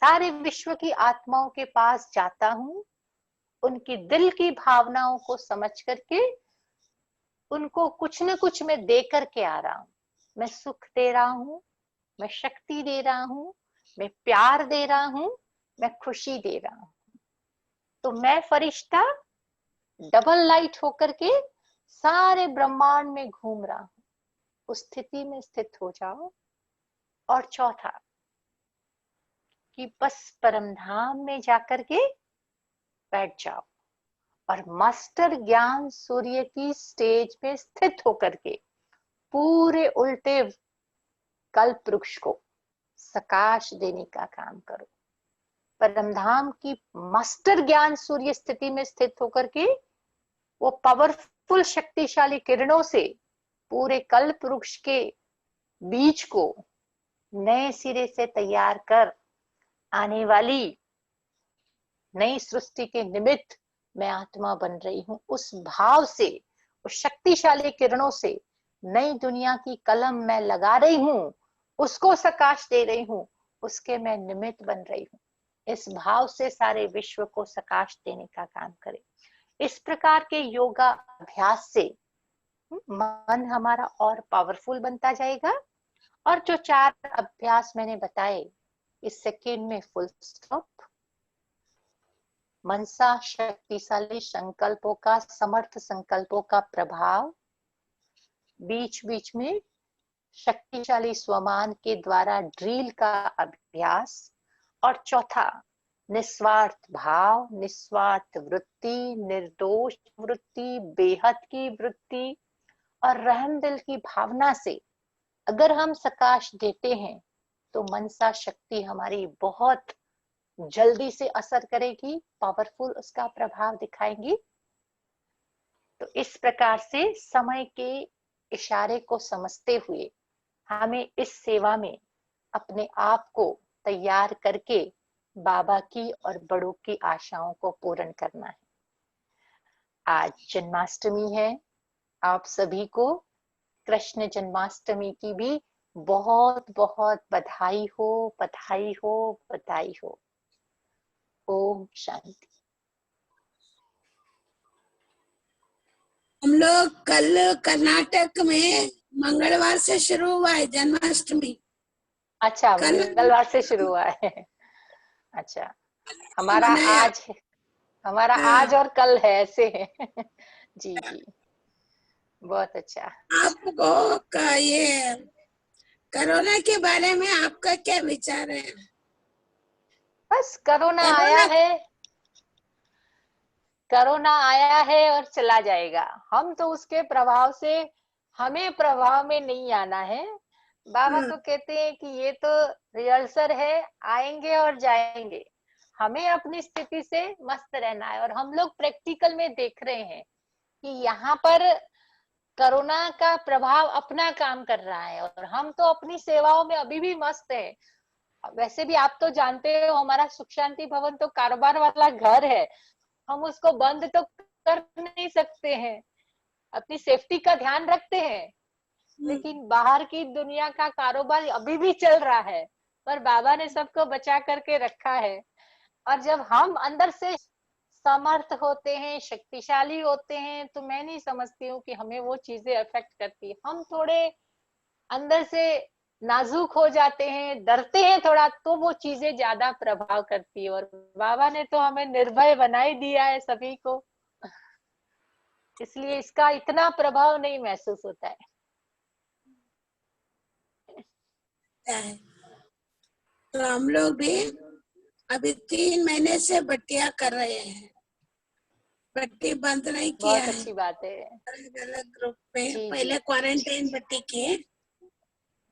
सारे विश्व की आत्माओं के पास जाता हूं, उनकी दिल की भावनाओं को समझ करके उनको कुछ न कुछ मैं दे करके आ रहा हूं। मैं सुख दे रहा हूं, मैं शक्ति दे रहा हूं, मैं प्यार दे रहा हूं, मैं खुशी दे रहा हूं। तो मैं फरिश्ता डबल लाइट होकर के सारे ब्रह्मांड में घूम रहा हूं। उस स्थिति में स्थित हो जाओ। और चौथा कि बस परमधाम में जाकर के बैठ जाओ और मास्टर ज्ञान सूर्य की स्टेज पे स्थित होकर के पूरे उल्टे कल्प वृक्ष को सकाश देने का काम करो। परमधाम की मास्टर ज्ञान सूर्य स्थिति में स्थित होकर के वो पावरफुल शक्तिशाली किरणों से पूरे कल्प वृक्ष के बीज को नए सिरे से तैयार कर आने वाली नई सृष्टि के निमित्त मैं आत्मा बन रही हूं। उस भाव से, उस शक्तिशाली किरणों से नई दुनिया की कलम मैं लगा रही हूं, उसको सकाश दे रही हूं, उसके मैं निमित्त बन रही हूं। इस भाव से सारे विश्व को सकाश देने का काम करें। इस प्रकार के योगा अभ्यास से मन हमारा और पावरफुल बनता जाएगा। और जो 4 अभ्यास मैंने बताए, इस सेकेंड में फुल स्टॉप, मनसा शक्तिशाली संकल्पों का, समर्थ संकल्पों का प्रभाव, बीच बीच में शक्तिशाली स्वमान के द्वारा ड्रिल का अभ्यास, और चौथा निस्वार्थ भाव, निस्वार्थ वृत्ति, निर्दोष वृत्ति, बेहद की वृत्ति और रहम दिल की भावना से अगर हम सकाश देते हैं तो मनसा शक्ति हमारी बहुत जल्दी से असर करेगी, पावरफुल उसका प्रभाव दिखाएंगी। तो इस प्रकार से समय के इशारे को समझते हुए हमें इस सेवा में अपने आप को तैयार करके बाबा की और बड़ों की आशाओं को पूर्ण करना है। आज जन्माष्टमी है, आप सभी को कृष्ण जन्माष्टमी की भी बहुत बहुत बधाई हो, बधाई हो, बधाई हो। ओम शांति। हम लोग कल कर्नाटक में मंगलवार से शुरू हुआ है जन्माष्टमी। अच्छा, कल मंगलवार से शुरू हुआ है। अच्छा, हमारा मनाया। आज और कल है, ऐसे है। जी जी, बहुत अच्छा। आपको ये कोरोना के बारे में आपका क्या विचार है? बस कोरोना आया कोरोना है, कोरोना आया है और चला जाएगा। हम तो उसके प्रभाव से, हमें प्रभाव में नहीं आना है। बाबा तो कहते हैं कि ये तो रिहर्सल है, आएंगे और जाएंगे। हमें अपनी स्थिति से मस्त रहना है। और हम लोग प्रैक्टिकल में देख रहे हैं कि यहाँ पर कोरोना का प्रभाव अपना काम कर रहा है और हम तो अपनी सेवाओं में अभी भी मस्त है। वैसे भी आप तो जानते हो, हमारा सुख शांति भवन तो कारोबार वाला घर है, हम उसको बंद तो कर नहीं सकते हैं, अपनी सेफ्टी का ध्यान रखते हैं। लेकिन बाहर की दुनिया का कारोबार अभी भी चल रहा है, पर बाबा ने सबको बचा करके रखा है। और जब हम अंदर से समर्थ होते हैं, शक्तिशाली होते हैं, तो मैं नहीं समझती हूँ कि हमें वो चीजें अफेक्ट करती है। हम थोड़े अंदर से नाजुक हो जाते हैं, डरते हैं थोड़ा, तो वो चीजें ज्यादा प्रभाव करती है। और बाबा ने तो हमें निर्भय बना ही दिया है सभी को। इसलिए इसका इतना प्रभाव नहीं महसूस होता है। तो हम लोग भी अभी 3 महीने से बट्टियां कर रहे हैं, बट्टी बंद नहीं किया बहुत है। अच्छी बात है। अलग अलग ग्रुप में जी पहले जी। क्वारंटाइन बट्टी किए,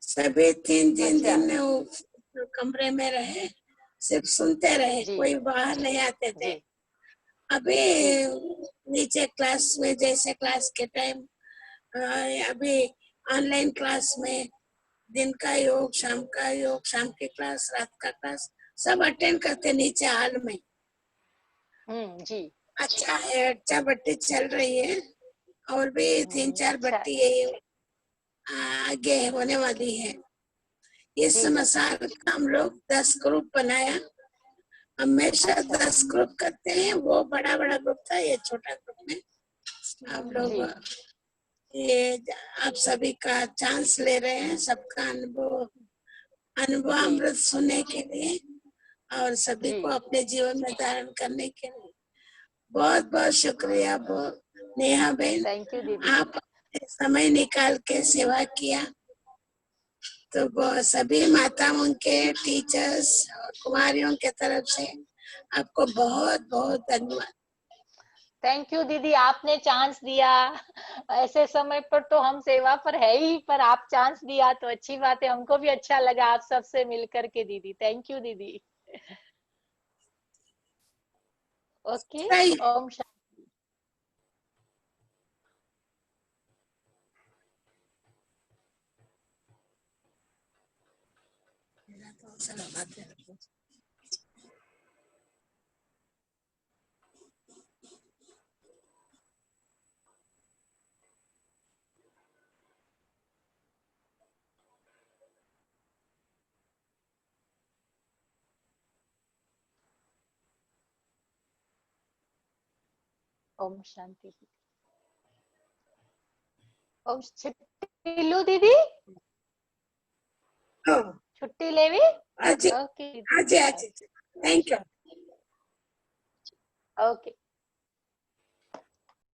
सभी 3 अच्छा। दिन वो कमरे में रहे, सिर्फ सुनते रहे, जी कोई बाहर नहीं आते थे। जी अभी जी नीचे क्लास में जैसे क्लास के टाइम, अभी ऑनलाइन क्लास में दिन का योग, शाम का योग, शाम की क्लास, रात का क्लास सब अटेंड करते नीचे हॉल में। जी। अच्छा है, अच्छा बट्टी चल रही है, और भी 3-4 अच्छा है। बट्टी आगे होने वाली है। इस जी जी। साल का हम लोग 10 ग्रुप बनाया, हमेशा अच्छा 10 ग्रुप करते हैं। वो बड़ा बड़ा ग्रुप था, ये छोटा ग्रुप में हम लोग जी ये आप सभी का चांस ले रहे हैं, सबका अनुभव जी अमृत सुनने के लिए और सभी जी। को अपने जीवन में धारण करने के लिए बहुत बहुत शुक्रिया। बहुत नेहा बहन, थैंक यू दीदी। आप अपने समय निकाल के सेवा किया, तो सभी माताओं के, टीचर्स और कुमारियों के तरफ से आपको बहुत बहुत धन्यवाद। थैंक यू दीदी, आपने चांस दिया। ऐसे समय पर तो हम सेवा पर है ही, पर आप चांस दिया तो अच्छी बात है। हमको भी अच्छा लगा आप सबसे मिलकर के दीदी। थैंक यू दीदी। ओके। सही ओम शांति। ओम शांति। ओम छुट्टी लू दीदी, छुट्टी लेवी। आज ओके आज दीदी। आज थैंक यू। ओके।